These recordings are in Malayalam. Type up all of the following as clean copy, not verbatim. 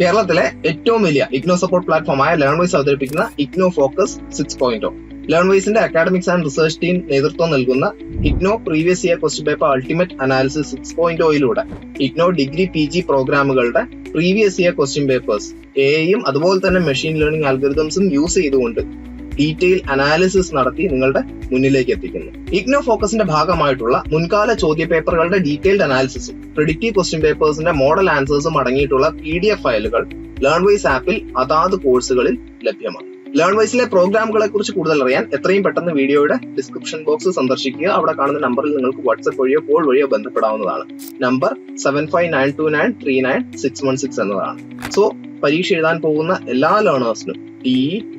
കേരളത്തിലെ ഏറ്റവും വലിയ ഇഗ്നോ സപ്പോർട്ട് പ്ലാറ്റ്ഫോമായ ലേൺവൈസ് അവതരിപ്പിക്കുന്ന ഇഗ്നോ ഫോക്കസ് 6.0. ലേൺവൈസിന്റെ അക്കാഡമിക്സ് ആൻഡ് റിസർച്ച് ടീം നേതൃത്വം നൽകുന്ന IGNOU previous year question paper ultimate analysis 6.0യിലൂടെ ഇഗ്നോ ഡിഗ്രി PG പ്രോഗ്രാമുകളുടെ പ്രീവിയസ് ഇയർ ക്വസ്റ്റ്യൻ പേപ്പേഴ്സ് എയും അതുപോലെ തന്നെ മെഷീൻ ലേണിംഗ് അൽഗോരിതംസും യൂസ് ചെയ്തുകൊണ്ട് ഡീറ്റെയിൽ അനാലിസിസ് നടത്തി നിങ്ങളുടെ മുന്നിലേക്ക് എത്തിക്കുന്നു. ഇഗ്നോ ഫോക്കസിന്റെ ഭാഗമായിട്ടുള്ള മുൻകാല ചോദ്യ പേപ്പറുകളുടെ ഡീറ്റെയിൽഡ് അനാലിസിസും പ്രിഡിക്റ്റീവ് ക്വസ്റ്റ്യൻ പേപ്പേഴ്സിന്റെ മോഡൽ ആൻസേഴ്സും അടങ്ങിയിട്ടുള്ള PDF ഫയലുകൾ ലേൺവൈസ് ആപ്പിൽ അതാത് കോഴ്സുകളിൽ ലഭ്യമാണ്. ലേൺവൈസിലെ പ്രോഗ്രാമുകളെ കുറിച്ച് കൂടുതൽ അറിയാൻ എത്രയും പെട്ടെന്ന് വീഡിയോയുടെ ഡിസ്ക്രിപ്ഷൻ ബോക്സ് സന്ദർശിക്കുക. അവിടെ കാണുന്ന നമ്പറിൽ നിങ്ങൾക്ക് വാട്സ്ആപ്പ് വഴിയോ കോൾ വഴിയോ ബന്ധപ്പെടാവുന്നതാണ്. നമ്പർ 7592939616 എന്നതാണ്. സോ പരീക്ഷ എഴുതാൻ പോകുന്ന എല്ലാ ലേണേഴ്സിനും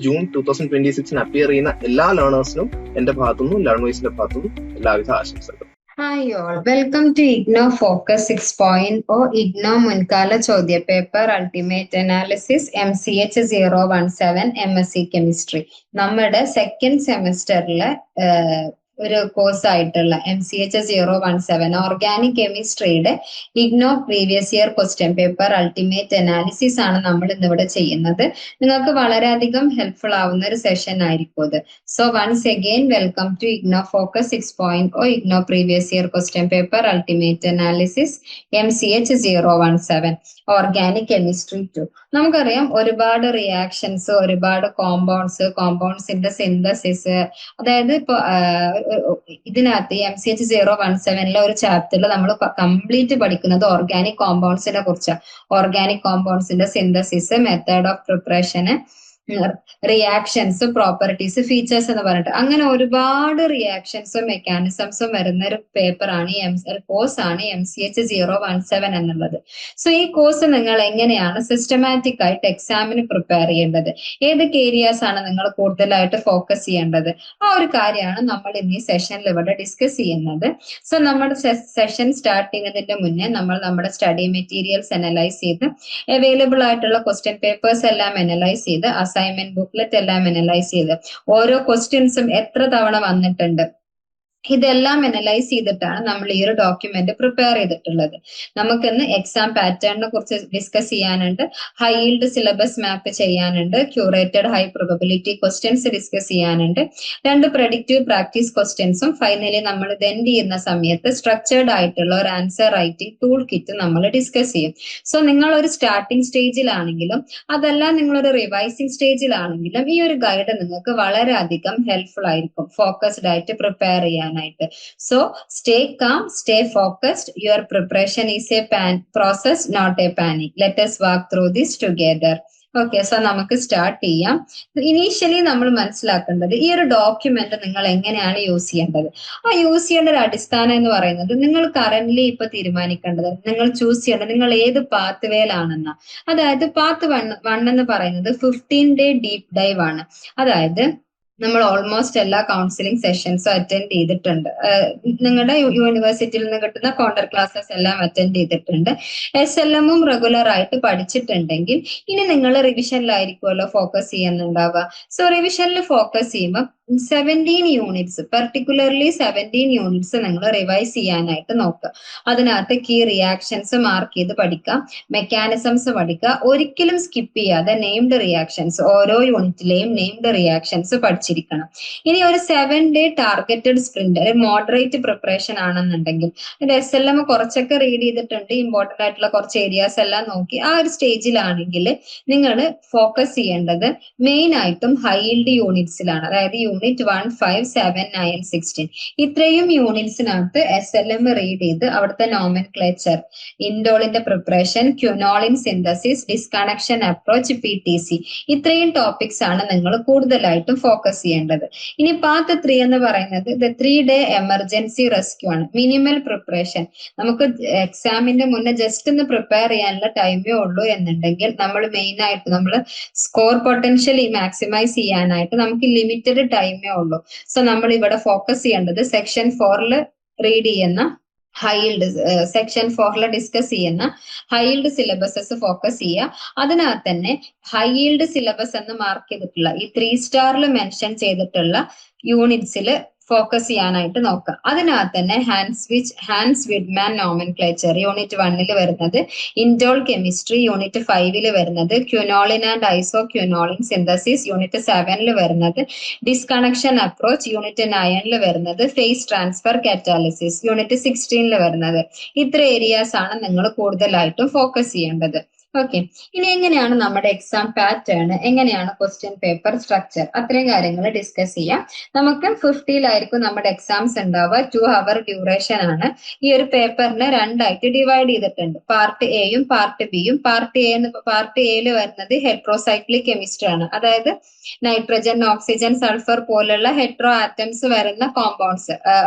ജൂൺ 2026 അപ്പിയർ ചെയ്യുന്ന എല്ലാ ലേണേഴ്സിനും എന്റെ ഭാഗത്തുനിന്നും ലേൺവൈസിന്റെ ഭാഗത്തുനിന്നും എല്ലാവിധ ആശംസകളും. Hi all, welcome to IGNOU focus 6.0 IGNOU മുൻകാല ചോദ്യപേപ്പർ ultimate analysis MCH 017 MSc chemistry. നമ്മുടെ സെക്കൻഡ് സെമിസ്റ്ററിലെ ഒരു കോഴ്സ് ആയിട്ടുള്ള MCH 017 ഓർഗാനിക് കെമിസ്ട്രിയുടെ IGNOU previous year question paper ultimate analysis ആണ് നമ്മൾ ഇന്നിവിടെ ചെയ്യുന്നത്. നിങ്ങൾക്ക് വളരെയധികം ഹെൽപ്ഫുൾ ആവുന്ന ഒരു സെഷൻ ആയിരിക്കും ഇത്. So once again welcome to IGNOU focus 6.0 IGNOU previous year question paper ultimate analysis MCH 017 organic chemistry 2. നമുക്കറിയാം ഒരുപാട് റിയാക്ഷൻസ്, ഒരുപാട് കോമ്പൗണ്ട്സിന്റെ സിന്തസിസ്, അതായത് ഇപ്പൊ ഇതിനകത്ത് MCH 017 ഒരു ചാപ്റ്ററിൽ നമ്മൾ കംപ്ലീറ്റ് പഠിക്കുന്നത് ഓർഗാനിക് കോമ്പൗണ്ട്സിനെ കുറിച്ചാണ്. ഓർഗാനിക് കോമ്പൗണ്ട്സിന്റെ synthesis, method of preparation, reactions, properties, features എന്ന് പറഞ്ഞിട്ട് അങ്ങനെ ഒരുപാട് റിയാക്ഷൻസും മെക്കാനിസംസും വരുന്ന ഒരു പേപ്പറാണ് കോഴ്സ് ആണ് MCH 017 എന്നുള്ളത്. സോ ഈ കോഴ്സ് നിങ്ങൾ എങ്ങനെയാണ് സിസ്റ്റമാറ്റിക് ആയിട്ട് എക്സാമിന് പ്രിപ്പയർ ചെയ്യേണ്ടത്, ഏതൊക്കെ ഏരിയാസ് ആണ് നിങ്ങൾ കൂടുതലായിട്ട് ഫോക്കസ് ചെയ്യേണ്ടത്, ആ ഒരു കാര്യമാണ് നമ്മൾ ഇന്ന് ഈ സെഷനിൽ ഇവിടെ ഡിസ്കസ് ചെയ്യുന്നത്. സോ നമ്മുടെ സെഷൻ സ്റ്റാർട്ട് ചെയ്യുന്നതിന്റെ മുന്നേ നമ്മൾ നമ്മുടെ സ്റ്റഡി മെറ്റീരിയൽസ് അനലൈസ് ചെയ്ത് അവൈലബിൾ ആയിട്ടുള്ള ക്വസ്റ്റ്യൻ പേപ്പേഴ്സ് എല്ലാം അനലൈസ് ചെയ്ത് അസൈൻമെന്റ് ബുക്ക്ലെറ്റ് എല്ലാം അനലൈസ് ചെയ്ത് ഓരോ ക്വസ്റ്റ്യൻസും എത്ര തവണ വന്നിട്ടുണ്ട് ഇതെല്ലാം അനലൈസ് ചെയ്തിട്ടാണ് നമ്മൾ ഈ ഒരു ഡോക്യുമെന്റ് പ്രിപ്പയർ ചെയ്തിട്ടുള്ളത്. നമുക്കിന്ന് എക്സാം പാറ്റേണിനെ കുറിച്ച് ഡിസ്കസ് ചെയ്യാനുണ്ട്, ഹൈ ഈൽഡ് സിലബസ് മാപ്പ് ചെയ്യാനുണ്ട്, curated high probability questions discuss ചെയ്യാനുണ്ട്, 2 പ്രെഡിക്റ്റീവ് പ്രാക്ടീസ് ക്വസ്റ്റ്യൻസും ഫൈനലി നമ്മൾ ഇത് എൻഡ് ചെയ്യുന്ന സമയത്ത് സ്ട്രക്ചേർഡ് ആയിട്ടുള്ള ഒരു ആൻസർ റൈറ്റിംഗ് ടൂൾ കിറ്റ് നമ്മൾ ഡിസ്കസ് ചെയ്യും. സോ നിങ്ങൾ ഒരു സ്റ്റാർട്ടിംഗ് സ്റ്റേജിലാണെങ്കിലും അതല്ല നിങ്ങളൊരു റിവൈസിംഗ് സ്റ്റേജിലാണെങ്കിലും ഈ ഒരു ഗൈഡ് നിങ്ങൾക്ക് വളരെയധികം ഹെൽപ്ഫുൾ ആയിരിക്കും ഫോക്കസ്ഡ് ആയിട്ട് പ്രിപ്പയർ ചെയ്യാൻ. So stay calm, stay focused. Your preparation is a process, not a panic. Let us walk through this together. Okay, so നമുക്ക് സ്റ്റാർട്ട് ചെയ്യാം. ഇനീഷ്യലി നമ്മൾ മനസ്സിലാക്കേണ്ടത് ഈ ഒരു ഡോക്യുമെന്റ് നിങ്ങൾ എങ്ങനെയാണ് യൂസ് ചെയ്യേണ്ടത്. ആ യൂസ് ചെയ്യേണ്ട ഒരു അടിസ്ഥാനം എന്ന് പറയുന്നത് നിങ്ങൾ കറന്റ്ലി ഇപ്പൊ തീരുമാനിക്കേണ്ടത്, നിങ്ങൾ ചൂസ് ചെയ്യേണ്ടത് നിങ്ങൾ ഏത് പാത്ത് വേയിലാണെന്ന. അതായത് പാത്ത് 1 എന്ന് പറയുന്നത് 15-day ഡീപ് ഡൈവ് ആണ്. അതായത് നമ്മൾ ഓൾമോസ്റ്റ് എല്ലാ കൗൺസിലിംഗ് സെഷൻസും അറ്റൻഡ് ചെയ്തിട്ടുണ്ട്. നിങ്ങളുടെ യൂണിവേഴ്സിറ്റിയിൽ നിന്ന് കിട്ടുന്ന കൗണ്ടർ ക്ലാസ്സസ് എല്ലാം അറ്റൻഡ് ചെയ്തിട്ടുണ്ട്. SLM റെഗുലർ ആയിട്ട് പഠിച്ചിട്ടുണ്ടെങ്കിൽ ഇനി നിങ്ങൾ റിവിഷനിലായിരിക്കുമല്ലോ ഫോക്കസ് ചെയ്യുന്നുണ്ടാവുക. സോ റിവിഷനിൽ ഫോക്കസ് ചെയ്യുമ്പോൾ 17 യൂണിറ്റ്സ്, പെർട്ടിക്കുലർലി 17 യൂണിറ്റ്സ് നിങ്ങൾ റിവൈസ് ചെയ്യാനായിട്ട് നോക്കുക. അതിനകത്ത് കീ റിയാക്ഷൻസ് മാർക്ക് ചെയ്ത് പഠിക്കുക, മെക്കാനിസംസ് പഠിക്കുക. ഒരിക്കലും സ്കിപ്പ് ചെയ്യാതെ നെയിംഡ് റിയാക്ഷൻസ്, ഓരോ യൂണിറ്റിലെയും നെയിംഡ് റിയാക്ഷൻസ് പഠിച്ചിരിക്കണം. ഇനി ഒരു 7-day ടാർഗറ്റഡ് സ്പ്രിന്റ്, ഒരു മോഡറേറ്റ് പ്രിപ്പറേഷൻ ആണെന്നുണ്ടെങ്കിൽ SLM കുറച്ചൊക്കെ റീഡ് ചെയ്തിട്ടുണ്ട്, ഇമ്പോർട്ടന്റ് ആയിട്ടുള്ള കുറച്ച് ഏരിയാസ് എല്ലാം നോക്കി ആ ഒരു സ്റ്റേജിലാണെങ്കിൽ നിങ്ങൾ ഫോക്കസ് ചെയ്യേണ്ടത് മെയിൻ ആയിട്ടും ഹൈ ഈൽഡ് യൂണിറ്റ്സിലാണ്. അതായത് യൂണിറ്റ് 1, 5, 7, 9, 16 ഇത്രയും യൂണിറ്റ്സിനകത്ത് SLM റീഡ് ചെയ്ത് അവിടുത്തെ നോമൻക്ലേച്ചർ, ഇൻഡോളിന്റെ preparation, quinoline synthesis, disconnection approach, PTC ഇത്രയും ടോപ്പിക്സ് ആണ് നിങ്ങൾ കൂടുതലായിട്ടും ഫോക്കസ് ചെയ്യേണ്ടത്. ഇനി പാത്ത് 3 എന്ന് പറയുന്നത് 3-day എമർജൻസി റെസ്ക്യൂ ആണ്. മിനിമൽ പ്രിപ്പറേഷൻ, നമുക്ക് എക്സാമിന്റെ മുന്നേ ജസ്റ്റ് ഒന്ന് പ്രിപ്പയർ ചെയ്യാനുള്ള ടൈമേ ഉള്ളൂ എന്നുണ്ടെങ്കിൽ നമ്മൾ മെയിൻ ആയിട്ട് നമ്മൾ സ്കോർ പൊട്ടൻഷ്യലി മാക്സിമൈസ് ചെയ്യാനായിട്ട് നമുക്ക് ലിമിറ്റഡ് ടൈമേ ഉള്ളൂ. സോ നമ്മൾ ഇവിടെ ഫോക്കസ് ചെയ്യേണ്ടത് സെക്ഷൻ 4 റീഡ് ചെയ്യുന്ന സെക്ഷൻ 4 ഡിസ്കസ് ചെയ്യുന്ന ഹൈ ഈൽഡ് സിലബസസ് ഫോക്കസ് ചെയ്യുക. അതിനകത്ത് തന്നെ ഹൈ ഈൽഡ് സിലബസ് എന്ന് മാർക്ക് ചെയ്തിട്ടുള്ള ഈ 3 സ്റ്റാറിൽ മെൻഷൻ ചെയ്തിട്ടുള്ള യൂണിറ്റ്സിൽ ഫോക്കസ് ചെയ്യാനായിട്ട് നോക്കുക. അതിനകത്ത് തന്നെ ഹാൻസ് വിഡ്മാൻ നോമൻക്ലേച്ചർ യൂണിറ്റ് 1 വരുന്നത്, ഇൻഡോൾ കെമിസ്ട്രി യൂണിറ്റ് 5 വരുന്നത്, ക്വിനോളിൻ ആൻഡ് ഐസോ ക്വിനോളിൻ സിന്തസിസ് യൂണിറ്റ് 7 വരുന്നത്, ഡിസ്കണക്ഷൻ അപ്രോച്ച് യൂണിറ്റ് 9 വരുന്നത്, ഫേസ് ട്രാൻസ്ഫർ കാറ്റാലിസിസ് യൂണിറ്റ് 16 വരുന്നത്. ഇത്ര ഏരിയാസ് ആണ് നിങ്ങൾ കൂടുതലായിട്ടും ഫോക്കസ് ചെയ്യേണ്ടത്. ഓക്കെ, ഇനി എങ്ങനെയാണ് നമ്മുടെ എക്സാം പാറ്റേൺ, എങ്ങനെയാണ് ക്വസ്റ്റ്യൻ പേപ്പർ സ്ട്രക്ചർ, അത്രയും കാര്യങ്ങൾ ഡിസ്കസ് ചെയ്യാം. നമുക്ക് 50 നമ്മുടെ എക്സാംസ് ഉണ്ടാവുക. 2 hour ഡ്യൂറേഷൻ ആണ്. ഈ ഒരു പേപ്പറിനെ 2ആയിട്ട് ഡിവൈഡ് ചെയ്തിട്ടുണ്ട്. പാർട്ട് എയും പാർട്ട് ബിയും. പാർട്ട് എയിൽ വരുന്നത് ഹെട്രോസൈക്ലിക് കെമിസ്ട്രി ആണ്. അതായത് നൈട്രജൻ, ഓക്സിജൻ, സൾഫർ പോലുള്ള ഹെട്രോ ആറ്റംസ് വരുന്ന കോമ്പൗണ്ട്സ്,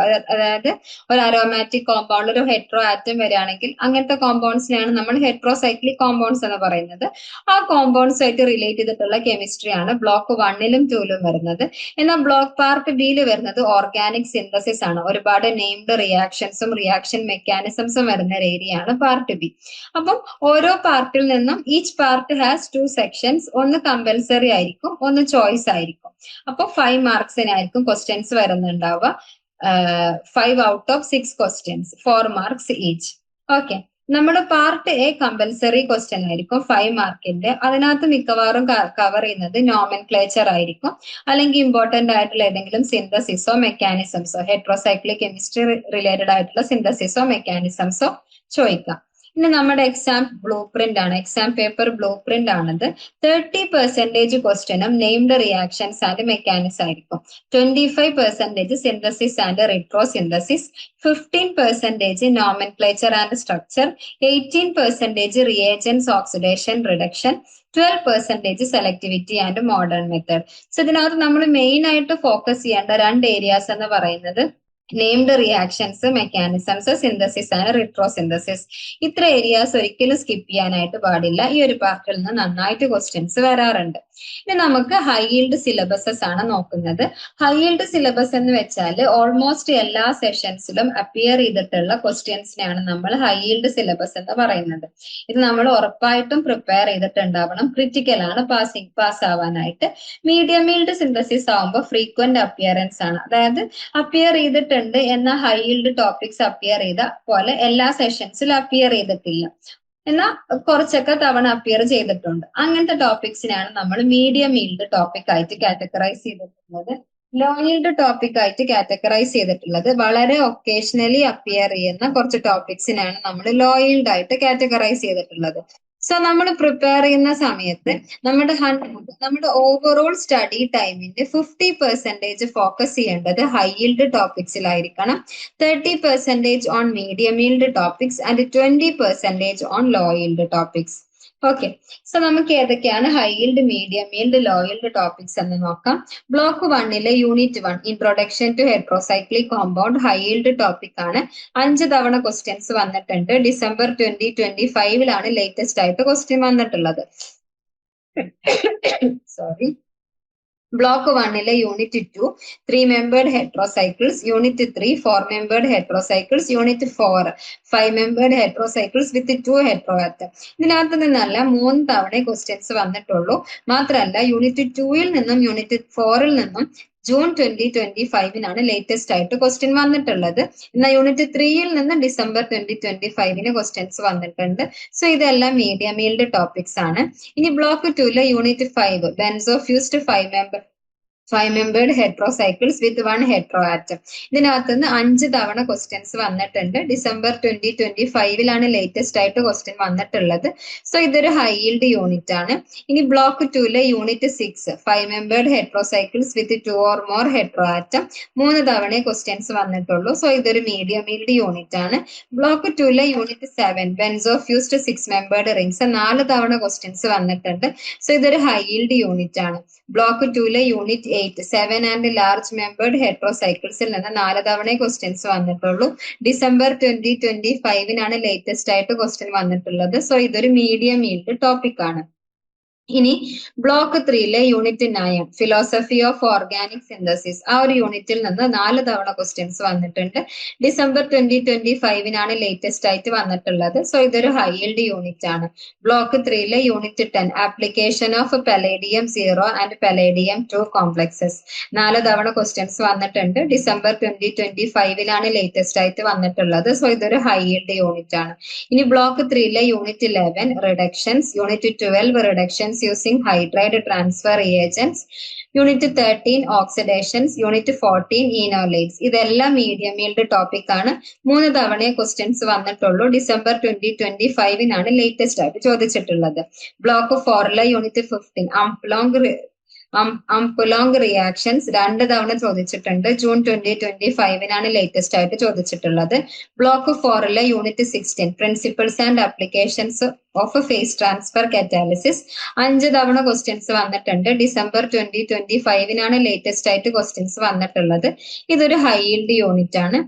അതായത് ഒരു അരോമാറ്റിക് കോമ്പൗണ്ട് ഒരു ഹെട്രോ ആറ്റം വരികയാണെങ്കിൽ അങ്ങനത്തെ കോമ്പൗണ്ട്സിനെയാണ് നമ്മൾ ഹെട്രോസൈക്ലിക് കോമ്പൗണ്ട്സ് എന്ന് പറയുന്നത്. ആ കോമ്പൗണ്ട്സ് ആയിട്ട് റിലേറ്റ് ചെയ്തിട്ടുള്ള കെമിസ്ട്രിയാണ് ബ്ലോക്ക് 1ലും 2ലും വരുന്നത്. എന്നാൽ പാർട്ട് ബിയിൽ വരുന്നത് ഓർഗാനിക് സിന്തസിസ് ആണ്. ഒരുപാട് നെയിംഡ് റിയാക്ഷൻസും റിയാക്ഷൻ മെക്കാനിസംസും വരുന്ന ഒരു ഏരിയ ആണ് പാർട്ട് ബി. അപ്പം ഓരോ പാർട്ടിൽ നിന്നും ഈച്ച് പാർട്ട് ഹാസ് 2 സെക്ഷൻസ്. ഒന്ന് കമ്പൽസറി ആയിരിക്കും, ഒന്ന് ചോയ്സ് ആയിരിക്കും. അപ്പൊ 5 മാർക്സിനായിരിക്കും ക്വസ്റ്റ്യൻസ് വരുന്നുണ്ടാവുക. 5 out of 6 questions, 4 marks each. Okay, നമ്മുടെ പാർട്ട് എ കമ്പൽസറി ക്വസ്റ്റ്യൻ ആയിരിക്കും, 5 മാർക്കിന്റെ. അതിനകത്ത് മിക്കവാറും കവർ ചെയ്യുന്നത് നോമൻക്ലേച്ചർ ആയിരിക്കും, അല്ലെങ്കിൽ ഇമ്പോർട്ടന്റ് ആയിട്ടുള്ള ഏതെങ്കിലും സിന്തസിസോ മെക്കാനിസംസോ, ഹെട്രോസൈക്ലിക് കെമിസ്ട്രി റിലേറ്റഡ് ആയിട്ടുള്ള സിന്തസിസോ മെക്കാനിസംസോ ചോദിക്കാം. ഇനി നമ്മുടെ എക്സാം ബ്ലൂ പ്രിന്റ് ആണ്, എക്സാം പേപ്പർ ബ്ലൂ പ്രിന്റ് ആണത്. 30% ക്വസ്റ്റ്യനും നെയിംഡ് റിയാക്ഷൻസ് ആൻഡ് മെക്കാനിക്സ് ആയിരിക്കും. 25% synthesis and retro synthesis, 15% nomenclature and structure, 18% reagents oxidation reduction, 12% selectivity and modern method. So ഇതിനകത്ത് നമ്മൾ മെയിൻ ആയിട്ട് ഫോക്കസ് ചെയ്യേണ്ട 2 ഏരിയാസ് എന്ന് പറയുന്നത് named reactions, mechanisms, synthesis and retro synthesis. ഇത്ര ഏരിയാസ് ഒരിക്കലും സ്കിപ്പ് ചെയ്യാനായിട്ട് പാടില്ല. ഈ ഒരു പാർട്ടിൽ നിന്ന് നന്നായിട്ട് ക്വസ്റ്റ്യൻസ് വരാറുണ്ട്. ഇനി നമുക്ക് ഹൈ ഈൽഡ് സിലബസസ് ആണ് നോക്കുന്നത്. ഹൈ ഈൽഡ് സിലബസ് എന്ന് വെച്ചാൽ ഓൾമോസ്റ്റ് എല്ലാ സെഷൻസിലും അപ്പിയർ ചെയ്തിട്ടുള്ള ക്വസ്റ്റ്യൻസിനെയാണ് നമ്മൾ ഹൈ ഈൽഡ് സിലബസ് എന്ന് പറയുന്നത്. ഇത് നമ്മൾ ഉറപ്പായിട്ടും പ്രിപ്പയർ ചെയ്തിട്ടുണ്ടാവണം. ക്രിറ്റിക്കൽ ആണ് പാസ് ആവാനായിട്ട്. മീഡിയം ഈൽഡ് സിന്തസിസ് ആവുമ്പോൾ ഫ്രീക്വന്റ് അപ്പിയറൻസ് ആണ്. അതായത് അപ്പിയർ ചെയ്തിട്ടുണ്ട് എന്നാൽ ഹൈ ഈൽഡ് ടോപ്പിക്സ് അപ്പിയർ ചെയ്ത പോലെ എല്ലാ സെഷൻസിലും അപ്പിയർ ചെയ്തിട്ടില്ല, എന്നാൽ കുറച്ചൊക്കെ തവണ അപ്പിയർ ചെയ്തിട്ടുണ്ട്. അങ്ങനത്തെ ടോപ്പിക്സിനാണ് നമ്മൾ മീഡിയം ഈൽഡ് ടോപ്പിക് ആയിട്ട് കാറ്റഗറൈസ് ചെയ്തിട്ടുള്ളത്. ലോ ഈൽഡ് ടോപ്പിക് ആയിട്ട് കാറ്റഗറൈസ് ചെയ്തിട്ടുള്ളത് വളരെ ഒക്കേഷണലി അപ്പിയർ ചെയ്യുന്ന കുറച്ച് ടോപ്പിക്സിനാണ് നമ്മൾ ലോ ഈൽഡ് ആയിട്ട് കാറ്റഗറൈസ് ചെയ്തിട്ടുള്ളത്. സോ നമ്മൾ പ്രിപ്പയർ ചെയ്യുന്ന സമയത്ത് നമ്മുടെ ഓവറോൾ സ്റ്റഡി ടൈമിന്റെ 50% ഫോക്കസ് ചെയ്യേണ്ടത് ഹൈ ഈൽഡ് ടോപ്പിക്സിലായിരിക്കണം, 30% on medium yield topics and 20% on low yield topics. Okay, so നമുക്ക് ഏതൊക്കെയാണ് high yield, medium yield, low yield topics എന്ന് നോക്കാം. Block 1 unit 1 introduction to heterocyclic compound high yield topic ആണ്. 5 തവണ ക്വസ്റ്റ്യൻസ് വന്നിട്ടുണ്ട്. ഡിസംബർ 2025 ലേറ്റസ്റ്റ് ആയിട്ട് ക്വസ്റ്റ്യൻ വന്നിട്ടുള്ളത്. Sorry. Block 1 unit 2 3-membered heterocycles, unit 3 4-membered heterocycles, unit 4 5-membered heterocycles with 2 heteroatom. ഇതിനകത്ത് നിന്നല്ല 3 തവണ ക്വസ്റ്റ്യൻസ് വന്നിട്ടുള്ളൂ. മാത്രമല്ല യൂണിറ്റ് 2 നിന്നും യൂണിറ്റ് 4 നിന്നും ജൂൺ 2025 ലേറ്റസ്റ്റ് ആയിട്ട് ക്വസ്റ്റ്യൻ വന്നിട്ടുള്ളത്. എന്നാൽ യൂണിറ്റ് 3 നിന്ന് ഡിസംബർ 2025 ക്വസ്റ്റ്യൻസ് വന്നിട്ടുണ്ട്. സോ ഇതെല്ലാം മീഡിയം ഈൽഡ് ടോപ്പിക്സ് ആണ്. ഇനി block 2 unit 5 ബെൻസോഫ്യൂസ്ഡ് 5-membered heterocycles with 1 heteroatom. ഇതിനകത്ത് നിന്ന് 5 തവണ ക്വസ്റ്റ്യൻസ് വന്നിട്ടുണ്ട്. ഡിസംബർ 2025 ലേറ്റസ്റ്റ് ആയിട്ട് ക്വസ്റ്റ്യൻ വന്നിട്ടുള്ളത്. സോ ഇതൊരു ഹൈ ഈൽഡ് യൂണിറ്റ് ആണ്. ഇനി block 2 unit 6 5-membered heterocycles with 2 or more heteroatom, 3 തവണ ക്വസ്റ്റ്യൻസ് വന്നിട്ടുള്ളൂ. സോ ഇതൊരു മീഡിയം ഈൽഡ് യൂണിറ്റ് ആണ്. Block 2 unit 7 benzofused 6-membered rings, 4 തവണ ക്വസ്റ്റ്യൻസ് വന്നിട്ടുണ്ട്. സോ ഇതൊരു ഹൈ ഈൽഡ് യൂണിറ്റ് ആണ്. Block 2 unit 8 7 and large membered ഹെട്രോസൈക്കിൾസിൽ നിന്ന് 4 തവണ ക്വസ്റ്റ്യൻസ് വന്നിട്ടുള്ളൂ. ഡിസംബർ 2025 ലേറ്റസ്റ്റ് ആയിട്ട് ക്വസ്റ്റ്യൻ വന്നിട്ടുള്ളത്. സോ ഇതൊരു മീഡിയം ഈൽഡ് ടോപ്പിക് ആണ്. ഇനി block 3 unit 9 philosophy of organic synthesis ആ ഒരു യൂണിറ്റിൽ നിന്ന് 4 തവണ ക്വസ്റ്റ്യൻസ് വന്നിട്ടുണ്ട്. ഡിസംബർ 2025 ലേറ്റസ്റ്റ് ആയിട്ട് വന്നിട്ടുള്ളത്. സോ ഇതൊരു ഹൈ yield യൂണിറ്റ് ആണ്. Block 3 unit 10 application of palladium 0 and palladium 2 complexes 4 തവണ ക്വസ്റ്റ്യൻസ് വന്നിട്ടുണ്ട്. ഡിസംബർ 2025 ലേറ്റസ്റ്റ് ആയിട്ട് വന്നിട്ടുള്ളത്. സോ ഇതൊരു ഹൈ yield യൂണിറ്റ് ആണ്. ഇനി block 3 unit 11 reductions, unit 12 reductions using hydride transfer reagents, unit 13 oxidations, unit 14 enolates. ഇതെല്ലാം മീഡിയം yield ടോപ്പിക് ആണ്. 3 തവണയെ ക്വസ്റ്റ്യൻസ് വന്നിട്ടുള്ളൂ. ഡിസംബർ 2025 ലേറ്റസ്റ്റ് ആയിട്ട് ചോദിച്ചിട്ടുള്ളത്. ബ്ലോക്ക് 4 യൂണിറ്റ് 15 അംപുലോങ് റിയാക്ഷൻസ് 2 തവണ ചോദിച്ചിട്ടുണ്ട്. ജൂൺ 2025 ലേറ്റസ്റ്റ് ആയിട്ട് ചോദിച്ചിട്ടുള്ളത്. Block 4 unit 16 principles and applications of phase transfer catalysis 5 തവണ ക്വസ്റ്റ്യൻസ് വന്നിട്ടുണ്ട്. ഡിസംബർ 2025 ലേറ്റസ്റ്റ് ആയിട്ട് ക്വസ്റ്റ്യൻസ് വന്നിട്ടുള്ളത്. ഇതൊരു ഹൈ yield യൂണിറ്റ് ആണ്.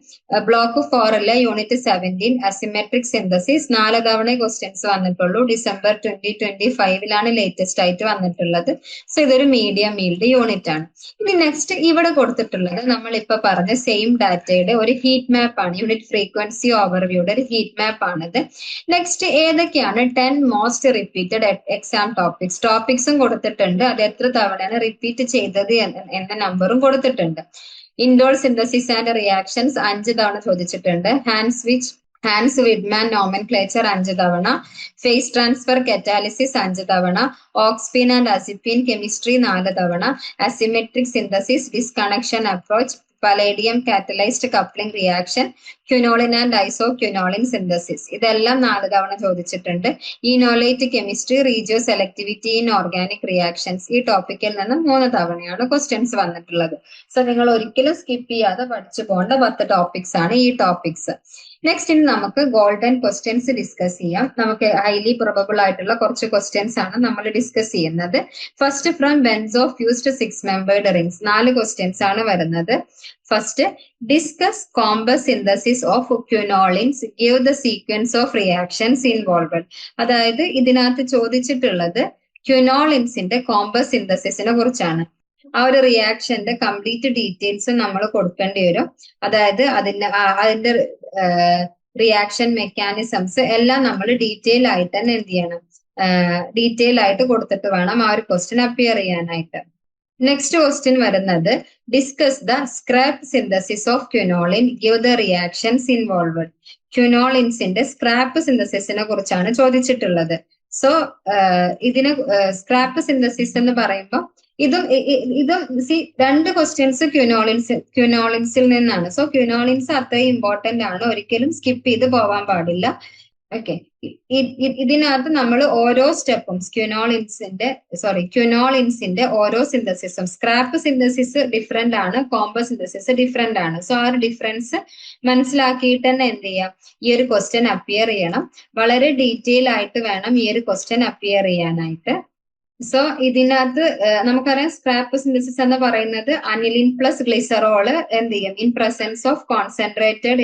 ബ്ലോക്ക് 4 യൂണിറ്റ് 17 അസിമെട്രിക് സിന്തസിസ് 4 തവണ ക്വസ്റ്റ്യൻസ് വന്നിട്ടുള്ളൂ. ഡിസംബർ 2025 ലേറ്റസ്റ്റ് ആയിട്ട് വന്നിട്ടുള്ളത്. സോ ഇതൊരു മീഡിയം yield യൂണിറ്റ് ആണ്. ഇനി നെക്സ്റ്റ് ഇവിടെ കൊടുത്തിട്ടുള്ളത് നമ്മൾ ഇപ്പൊ പറഞ്ഞ സെയിം ഡാറ്റയുടെ ഒരു ഹീറ്റ് മാപ്പ് ആണ്. യൂണിറ്റ് ഫ്രീക്വൻസി ഓവർവ്യൂയുടെ ഒരു ഹീറ്റ് മാപ്പ് ആണിത്. നെക്സ്റ്റ് ഏതൊക്കെയാണ് 10 മോസ്റ്റ് റിപ്പീറ്റഡ് എക്സാം ടോപ്പിക്സും കൊടുത്തിട്ടുണ്ട്. അത് എത്ര തവണയാണ് റിപ്പീറ്റ് ചെയ്തത് എന്ന നമ്പറും കൊടുത്തിട്ടുണ്ട്. ഇൻഡോൾ സിന്തസിസ് ആൻഡ് റിയാക്ഷൻസ് 5 തവണ ചോദിച്ചിട്ടുണ്ട്. ഹാൻസ് വിഡ്മാൻ നോമൻക്ലേച്ചർ 5 തവണ, ഫേസ് ട്രാൻസ്ഫർ കറ്റാലിസിസ് 5 തവണ, ഓക്സ്പിൻ ആൻഡ് അസിപ്പിൻ കെമിസ്ട്രി 4 തവണ, asymmetric synthesis, disconnection approach, palladium catalysed coupling reaction, quinoline and isoquinoline synthesis ഇതെല്ലാം 4 തവണ ചോദിച്ചിട്ടുണ്ട്. Enolate chemistry, regio selectivity in organic reactions ഈ ടോപ്പിക്കിൽ നിന്ന് 3 തവണയാണ് ക്വസ്റ്റ്യൻസ് വന്നിട്ടുള്ളത്. സോ നിങ്ങൾ ഒരിക്കലും സ്കിപ്പ് ചെയ്യാതെ പഠിച്ചു പോകേണ്ട 10 ടോപ്പിക്സ് ആണ് ഈ ടോപ്പിക്സ്. നെക്സ്റ്റ് ഇനി നമുക്ക് ഗോൾഡൻ ക്വസ്റ്റ്യൻസ് ഡിസ്കസ് ചെയ്യാം. നമുക്ക് ഹൈലി പ്രൊബബിൾ ആയിട്ടുള്ള കുറച്ച് ക്വസ്റ്റ്യൻസ് ആണ് നമ്മൾ ഡിസ്കസ് ചെയ്യുന്നത്. First from benzo fused 6 membered rings 4 questions ആണ് വരുന്നത്. First, discuss Combes synthesis of quinolines, give the sequence of reactions involved. അതായത് ഇതിനകത്ത് ചോദിച്ചിട്ടുള്ളത് ക്വിനോളിൻസിന്റെ കോമ്പസ് സിന്തസിസിനെ കുറിച്ചാണ്. ആ ഒരു റിയാക്ഷന്റെ കംപ്ലീറ്റ് ഡീറ്റെയിൽസ് നമ്മൾ കൊടുക്കേണ്ടി വരും. അതായത് അതിന്റെ റിയാക്ഷൻ മെക്കാനിസംസ് എല്ലാം നമ്മൾ ഡീറ്റെയിൽ ആയിട്ട് തന്നെ എന്ത് ചെയ്യണം, ഡീറ്റെയിൽ ആയിട്ട് കൊടുത്തിട്ട് വേണം ആ ഒരു ക്വസ്റ്റ്യൻ അപ്പിയർ ചെയ്യാനായിട്ട്. നെക്സ്റ്റ് ക്വസ്റ്റ്യൻ വരുന്നത് discuss the Skraup synthesis of quinoline, give the reactions involved. ക്വിനോളിൻസിന്റെ സ്ക്രാപ്പ് സിന്തസിസിനെ കുറിച്ചാണ് ചോദിച്ചിട്ടുള്ളത്. സോ ഇതിന് സ്ക്രാപ്പ് സിന്തസിസ് എന്ന് പറയുമ്പോൾ ഇതും 2 ക്വസ്റ്റ്യൻസ് ക്വിനോളിൻസിൽ നിന്നാണ്. സോ ക്വിനോളിൻസ് അത്രയും ഇമ്പോർട്ടന്റ് ആണ്, ഒരിക്കലും സ്കിപ്പ് ചെയ്ത് പോവാൻ പാടില്ല. ഓക്കെ, ഇതിനകത്ത് നമ്മൾ ഓരോ സ്റ്റെപ്പും ക്വിനോളിൻസിന്റെ ഓരോ സിന്തസിസും, സ്ക്രാപ്പ് സിന്തസിസ് ഡിഫറെന്റ് ആണ്, കോമ്പസ് സിന്തസിസ് ഡിഫറെന്റ് ആണ്. സോ ആ ഒരു ഡിഫറൻസ് മനസ്സിലാക്കിയിട്ട് തന്നെ എന്ത് ചെയ്യാം, ഈ ഒരു ക്വസ്റ്റ്യൻ അപ്പിയർ ചെയ്യണം. വളരെ ഡീറ്റെയിൽ ആയിട്ട് വേണം ഈ ഒരു ക്വസ്റ്റ്യൻ അപ്പിയർ ചെയ്യാനായിട്ട്. സോ ഇതിനകത്ത് നമുക്കറിയാം സ്ക്രാപ്പ് സിന്തസിസ് എന്ന് പറയുന്നത് അനിലിൻ പ്ലസ് ഗ്ലിസറോള് എന്ത് ചെയ്യും, in presence of concentrated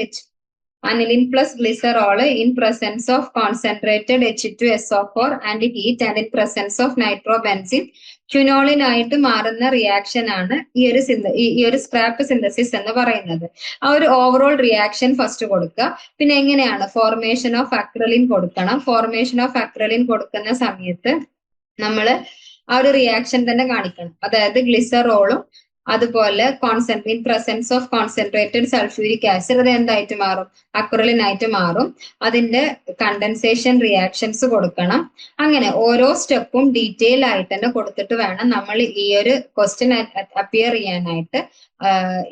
H2SO4 and heat and in presence of nitrobenzene quinoline ആയിട്ട് മാറുന്ന റിയാക്ഷൻ ആണ് ഈ ഒരു സ്ക്രാപ്പ് സിന്തസിസ് എന്ന് പറയുന്നത്. ആ ഒരു ഓവറോൾ റിയാക്ഷൻ ഫസ്റ്റ് കൊടുക്കുക. പിന്നെ എങ്ങനെയാണ് ഫോർമേഷൻ ഓഫ് അക്രലിൻ കൊടുക്കണം. ഫോർമേഷൻ ഓഫ് അക്രലിൻ കൊടുക്കുന്ന സമയത്ത് നമ്മൾ ആ ഒരു റിയാക്ഷൻ തന്നെ കാണിക്കണം. അതായത് ഗ്ലിസറോളും അതുപോലെ in presence of concentrated sulphuric acid അത് എന്തായിട്ട് മാറും, അക്രലിൻ ആയിട്ട് മാറും. അതിന്റെ കണ്ടൻസേഷൻ റിയാക്ഷൻസ് കൊടുക്കണം. അങ്ങനെ ഓരോ സ്റ്റെപ്പും ഡീറ്റെയിൽ ആയിട്ട് തന്നെ കൊടുത്തിട്ട് വേണം നമ്മൾ ഈ ഒരു ക്വസ്റ്റ്യൻ അപ്പിയർ ചെയ്യാനായിട്ട്.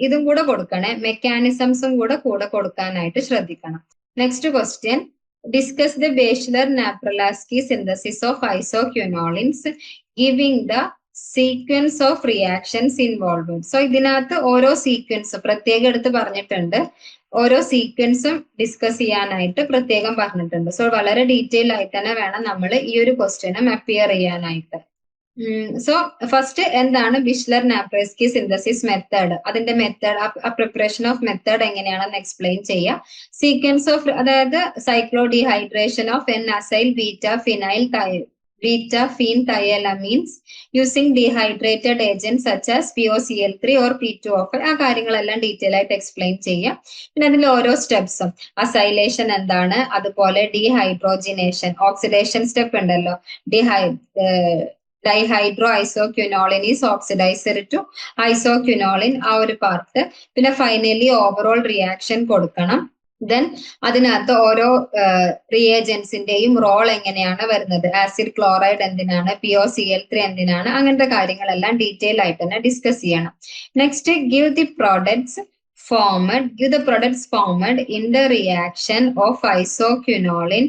ഇതും കൂടെ കൊടുക്കണേ, മെക്കാനിസംസും കൂടെ കൊടുക്കാനായിട്ട് ശ്രദ്ധിക്കണം. Next question, discuss the Batchelor-Napralowski synthesis of isoquinolines, giving the sequence of reactions involved. So ഇതിനകത്ത് ഓരോ സീക്വൻസ് പ്രത്യേകം എടുത്ത് പറഞ്ഞിട്ടുണ്ട്. ഓരോ സീക്വൻസും ഡിസ്കസ് ചെയ്യാനായിട്ട് പ്രത്യേകം പറഞ്ഞിട്ടുണ്ട്. സോ വളരെ ഡീറ്റെയിൽ ആയിട്ട് തന്നെ വേണം നമ്മൾ ഈ ഒരു ക്വസ്റ്റ്യനും അപ്പിയർ ചെയ്യാനായിട്ട്. സോ ഫസ്റ്റ് എന്താണ് ബിഷ്ലർ-നാപ്രസ്കി സിന്തസിസ് മെത്തേഡ്, അതിന്റെ മെത്തേഡ്, പ്രിപ്പറേഷൻ ഓഫ് മെത്തേഡ് എങ്ങനെയാണെന്ന് എക്സ്പ്ലെയിൻ ചെയ്യാം. സീക്വൻസ് ഓഫ്, അതായത് സൈക്ലോഡിഹൈഡ്രേഷൻ of N-acyl beta phenyl beta-phenethylamines using dehydrated agents such as POCl3 or P2O5. ആ കാര്യങ്ങളെല്ലാം ഡീറ്റെയിൽ ആയിട്ട് എക്സ്പ്ലെയിൻ ചെയ്യാം. പിന്നെ അതിൽ ഓരോ സ്റ്റെപ്സും അസൈലേഷൻ എന്താണ്, അതുപോലെ ഡീഹൈഡ്രോജിനേഷൻ, ഓക്സിഡേഷൻ സ്റ്റെപ്പ് ഉണ്ടല്ലോ, dihydro isoquinoline is oxidiser to isoquinoline, ആ ഒരു പാർട്ട്. പിന്നെ ഫൈനലി ഓവറോൾ റിയാക്ഷൻ കൊടുക്കണം. ദെൻ അതിനകത്ത് ഓരോ റിയേജൻസിന്റെയും റോൾ എങ്ങനെയാണ് വരുന്നത്, ആസിഡ് ക്ലോറൈഡ് എന്തിനാണ്, POCl3 എന്തിനാണ്, അങ്ങനത്തെ കാര്യങ്ങളെല്ലാം ഡീറ്റെയിൽ ആയിട്ട് തന്നെ ഡിസ്കസ് ചെയ്യണം. Next, give the products formed in the reaction of isoquinolin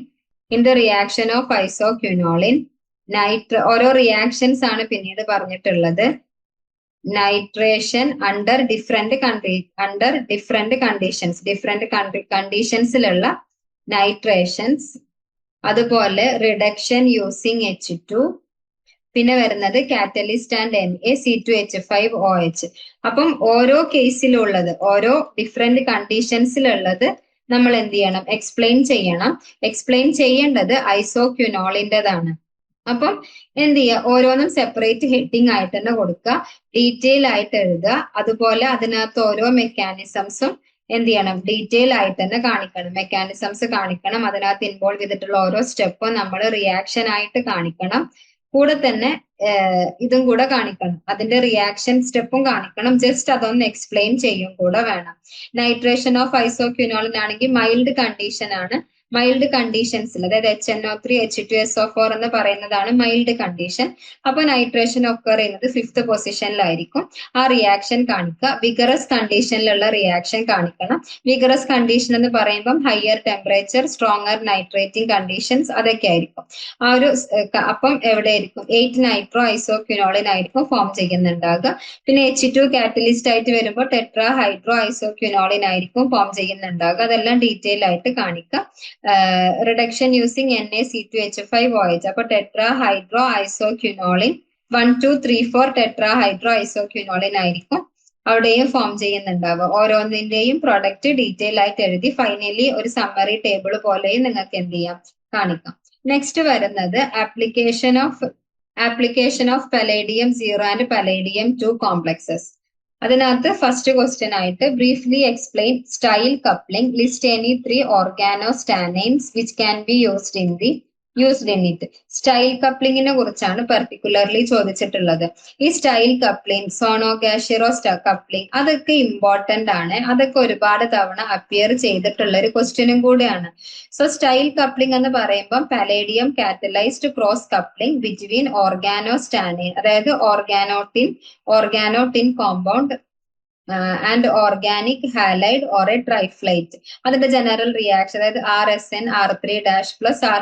ഓരോ റിയാക്ഷൻസ് ആണ് പിന്നീട് പറഞ്ഞിട്ടുള്ളത്. നൈട്രേഷൻ അണ്ടർ ഡിഫറെന്റ് കണ്ടീഷൻസിലുള്ള നൈട്രേഷൻസ്, അതുപോലെ റിഡക്ഷൻ യൂസിങ് H2, പിന്നെ വരുന്നത് കാറ്റലിസ്റ്റ് ആൻഡ് Na(C2H5OH). അപ്പം ഓരോ കേസിലുള്ളത്, ഓരോ ഡിഫറെന്റ് കണ്ടീഷൻസിലുള്ളത് നമ്മൾ എന്ത് ചെയ്യണം, എക്സ്പ്ലെയിൻ ചെയ്യണം. എക്സ്പ്ലെയിൻ ചെയ്യേണ്ടത് ഐസോക്വിനോളിൻ്റെതാണ്. അപ്പം എന്ത് ചെയ്യുക, ഓരോന്നും സെപ്പറേറ്റ് ഹെഡിങ് ആയിട്ട് തന്നെ കൊടുക്കുക, ഡീറ്റെയിൽ ആയിട്ട് എഴുതുക. അതുപോലെ അതിനകത്ത് ഓരോ മെക്കാനിസംസും എന്ത് ചെയ്യണം, ഡീറ്റെയിൽ ആയിട്ട് തന്നെ കാണിക്കണം. മെക്കാനിസംസ് കാണിക്കണം, അതിനകത്ത് ഇൻവോൾവ് ചെയ്തിട്ടുള്ള ഓരോ സ്റ്റെപ്പും നമ്മൾ റിയാക്ഷൻ ആയിട്ട് കാണിക്കണം. കൂടെ തന്നെ ഇതും കൂടെ കാണിക്കണം, അതിന്റെ റിയാക്ഷൻ സ്റ്റെപ്പും കാണിക്കണം. ജസ്റ്റ് അതൊന്ന് എക്സ്പ്ലെയിൻ ചെയ്യും കൂടെ വേണം. നൈട്രേഷൻ ഓഫ് ഐസോക്വിനോളിൻ ആണെങ്കിൽ മൈൽഡ് കണ്ടീഷൻ ആണ്. മൈൽഡ് കണ്ടീഷൻസിൽ, അതായത് HNO3 H2SO4 എന്ന് പറയുന്നതാണ് മൈൽഡ് കണ്ടീഷൻ. അപ്പൊ നൈട്രേഷൻ ഒക്കർ ചെയ്യുന്നത് 5th പൊസിഷനിലായിരിക്കും. ആ റിയാക്ഷൻ കാണിക്കുക. വിഗറസ് കണ്ടീഷനിലുള്ള റിയാക്ഷൻ കാണിക്കണം. വിഗറസ് കണ്ടീഷൻ എന്ന് പറയുമ്പം ഹയർ ടെമ്പറേച്ചർ, സ്ട്രോങ്ങർ നൈട്രേറ്റിംഗ് കണ്ടീഷൻസ്, അതൊക്കെ ആയിരിക്കും. ആ ഒരു അപ്പം എവിടെ ആയിരിക്കും, 8 നൈട്രോ ഐസോക്വിനോളിൻ ആയിരിക്കും ഫോം ചെയ്യുന്നുണ്ടാകുക. പിന്നെ H2 കാറ്റലിസ്റ്റ് ആയിട്ട് വരുമ്പോൾ ടെട്രാ ഹൈഡ്രോ ഐസോക്വിനോളിൻ ആയിരിക്കും ഫോം ചെയ്യുന്നുണ്ടാകുക. അതെല്ലാം ഡീറ്റെയിൽ ആയിട്ട് കാണിക്കുക. റിഡക്ഷൻ യൂസിങ് Na(C2H5OH, അപ്പൊ ടെട്രാ ഹൈഡ്രോ ഐസോക്വിനോളിൻ 1, 2, 3, 4 ടെട്രാ ഹൈഡ്രോ ഐസോക്വിനോളിൻ ആയിരിക്കും അവിടെയും ഫോം ചെയ്യുന്നുണ്ടാവുക. ഓരോന്നിന്റെയും പ്രൊഡക്റ്റ് ഡീറ്റെയിൽ ആയിട്ട് എഴുതി ഫൈനലി ഒരു സമ്മറി ടേബിൾ പോലെയും നിങ്ങൾക്ക് എന്ത് ചെയ്യാം, കാണിക്കാം. നെക്സ്റ്റ് വരുന്നത് application of palladium 0 and palladium 2 complexes. അതിനകത്ത് ഫസ്റ്റ് ക്വസ്റ്റ്യൻ ആയിട്ട് briefly explain Stille coupling, list any 3 organostannanes which can be used in it. Stille കപ്ലിങ്ങിനെ കുറിച്ചാണ് പെർട്ടിക്കുലർലി ചോദിച്ചിട്ടുള്ളത്. ഈ സ്റ്റൈൽ കപ്ലിംഗ്, സോണോഗാഷിറോ കപ്ലിംഗ്, അതൊക്കെ ഇമ്പോർട്ടന്റ് ആണ്. അതൊക്കെ ഒരുപാട് തവണ അപ്പിയർ ചെയ്തിട്ടുള്ള ഒരു ക്വസ്റ്റ്യനും കൂടെയാണ്. സോ സ്റ്റൈൽ കപ്ലിംഗ് എന്ന് പറയുമ്പോൾ palladium catalysed cross coupling between organostannane, അതായത് organotin compound and organic halide or a triflate. അതിന്റെ ജനറൽ റിയാക്ഷൻ, അതായത് RSN R3- plus R"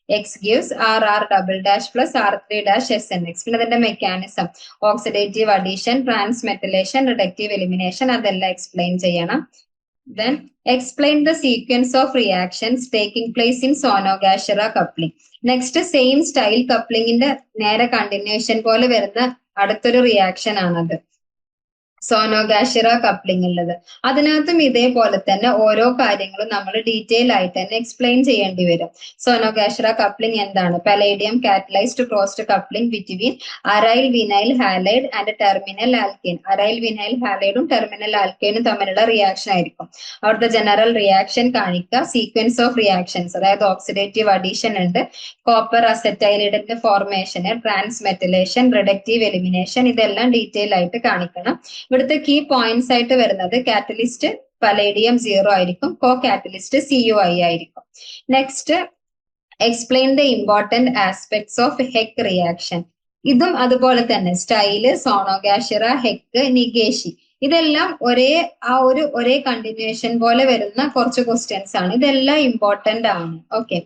X gives RR" plus R3- SNX. പിന്നെ അതിന്റെ mechanism, oxidative addition, transmetalation, reductive elimination, അതെല്ലാം എക്സ്പ്ലെയിൻ ചെയ്യണം. Then explain the sequence of reactions taking place in Sonogashira coupling. Next, same style coupling ന്റെ നേരെ കണ്ടിന്യൂഷൻ പോലെ വരുന്ന അടുത്തൊരു റിയാക്ഷൻ ആണത്, സോനോഗാഷിറ കപ്ലിംഗ് ഉള്ളത്. അതിനകത്തും ഇതേപോലെ തന്നെ ഓരോ കാര്യങ്ങളും നമ്മൾ ഡീറ്റെയിൽ ആയിട്ട് തന്നെ എക്സ്പ്ലെയിൻ ചെയ്യേണ്ടി വരും. സോനോഗാഷിറ കപ്ലിംഗ് എന്താണ്? Palladium catalysed crossed coupling between aryl vinyl halide and terminal alkyne. Aryl vinyl ഹാലൈഡും ടെർമിനൽ ആൽക്കെയിനും തമ്മിലുള്ള റിയാക്ഷൻ ആയിരിക്കും. അവിടുത്തെ ജനറൽ റിയാക്ഷൻ കാണിക്കുക. സീക്വൻസ് ഓഫ് റിയാക്ഷൻസ്, അതായത് ഓക്സിഡേറ്റീവ് അഡീഷൻ ഉണ്ട്, കോപ്പർ അസറ്റൈലൈഡിന്റെ ഫോർമേഷന്, ട്രാൻസ്മെറ്റലേഷൻ, റിഡക്റ്റീവ് എലിമിനേഷൻ, ഇതെല്ലാം ഡീറ്റെയിൽ ആയിട്ട് കാണിക്കണം. ഇവിടുത്തെ കീ പോയിന്റ്സ് ആയിട്ട് വരുന്നത് കാറ്റലിസ്റ്റ് പലേഡിയം 0 ആയിരിക്കും, കോ കാറ്റലിസ്റ്റ് CuI ആയിരിക്കും. Next, explain the important aspects of heck reaction. ഇതും അതുപോലെ തന്നെ സ്റ്റൈല്, സോണോഗാഷിറ, ഹെക്ക്, നിഗേഷി, ഇതെല്ലാം ഒരേ കണ്ടിന്യൂഷൻ പോലെ വരുന്ന കുറച്ച് ക്വസ്റ്റ്യൻസ് ആണ്. ഇതെല്ലാം ഇമ്പോർട്ടന്റ് ആണ്. ഓക്കെ,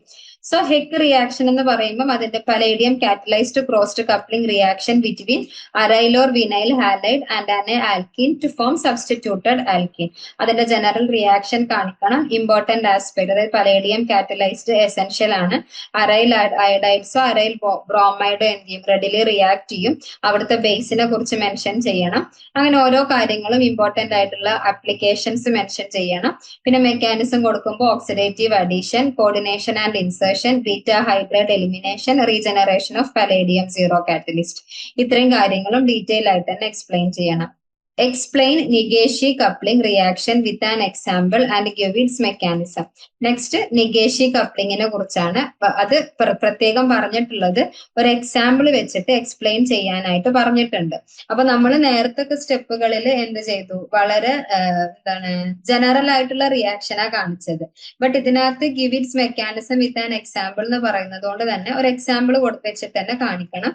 സോ ഹെക്ക് റിയാക്ഷൻ എന്ന് പറയുമ്പോൾ അതിന്റെ palladium catalysed crossed coupling reaction between aryl or vinyl halide and an alkene to form substituted alkene. അതിന്റെ ജനറൽ റിയാക്ഷൻ കാണിക്കണം. ഇമ്പോർട്ടന്റ് ആസ്പെക്ട്, അതായത് പലേഡിയം കാറ്റലൈസ്ഡ് എസെൻഷ്യൽ ആണ്. അറൈൽ അയഡൈഡ്സോ അറൈൽ ബ്രോമൈഡോ എന്ത് ചെയ്യും, റെഡിലി റിയാക്ട് ചെയ്യും. അവിടുത്തെ ബേസിനെ കുറിച്ച് മെൻഷൻ ചെയ്യണം. അങ്ങനെ ഓരോ കാര്യങ്ങളും ഇമ്പോർട്ടന്റ് ആയിട്ടുള്ള ആപ്ലിക്കേഷൻസ് മെൻഷൻ ചെയ്യണം. പിന്നെ മെക്കാനിസം കൊടുക്കുമ്പോൾ oxidative addition, coordination and insertion, separation, beta hydride elimination, regeneration of palladium zero catalyst. ഇത്രയും കാര്യങ്ങളും ഡീറ്റെയിൽ ആയിട്ട് തന്നെ എക്സ്പ്ലെയിൻ ചെയ്യണം. Explain Nigeshii coupling reaction with an example and give its mechanism. Next Negishi കപ്ലിങ്ങിനെ കുറിച്ചാണ്. അത് പ്രത്യേകം പറഞ്ഞിട്ടുള്ളത് ഒരു എക്സാമ്പിൾ വെച്ചിട്ട് എക്സ്പ്ലെയിൻ ചെയ്യാനായിട്ട് പറഞ്ഞിട്ടുണ്ട്. അപ്പൊ നമ്മൾ നേരത്തെ സ്റ്റെപ്പുകളിൽ എന്ത് ചെയ്തു, വളരെ ജനറൽ ആയിട്ടുള്ള റിയാക്ഷനാ കാണിച്ചത്. ബട്ട് ഇതിനകത്ത് give it's mechanism with an example എന്ന് പറയുന്നത് കൊണ്ട് തന്നെ ഒരു എക്സാമ്പിൾ വെച്ചിട്ട് തന്നെ കാണിക്കണം.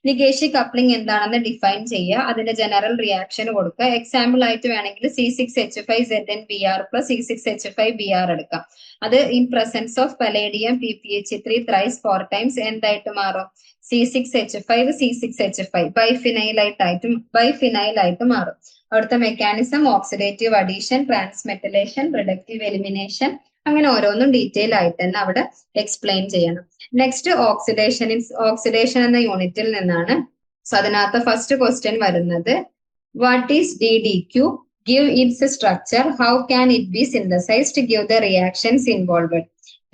നിഗേഷി കപ്ലിംഗ് എന്താണെന്ന് ഡിഫൈൻ ചെയ്യുക, അതിന്റെ ജനറൽ റിയാക്ഷൻ കൊടുക്കുക. എക്സാമ്പിൾ ആയിട്ട് വേണമെങ്കിൽ C6H5ZnBr plus C6H5Br എടുക്കാം. അത് in presence of palladium PPH3 thrice 4 times എന്തായിട്ട് മാറും, C6H5 ബൈഫിനൈൽ ആയിട്ട് മാറും. അവിടുത്തെ mechanism oxidative addition, transmetalation, reductive elimination, അങ്ങനെ ഓരോന്നും ഡീറ്റെയിൽ ആയിട്ട് തന്നെ അവിടെ എക്സ്പ്ലെയിൻ ചെയ്യണം. നെക്സ്റ്റ് ഓക്സിഡേഷൻ എന്ന യൂണിറ്റിൽ നിന്നാണ്. സോ അതിനകത്ത് ഫസ്റ്റ് ക്വസ്റ്റ്യൻ വരുന്നത് what is DDQ, give its structure, how can it be synthesized, give the reactions involved.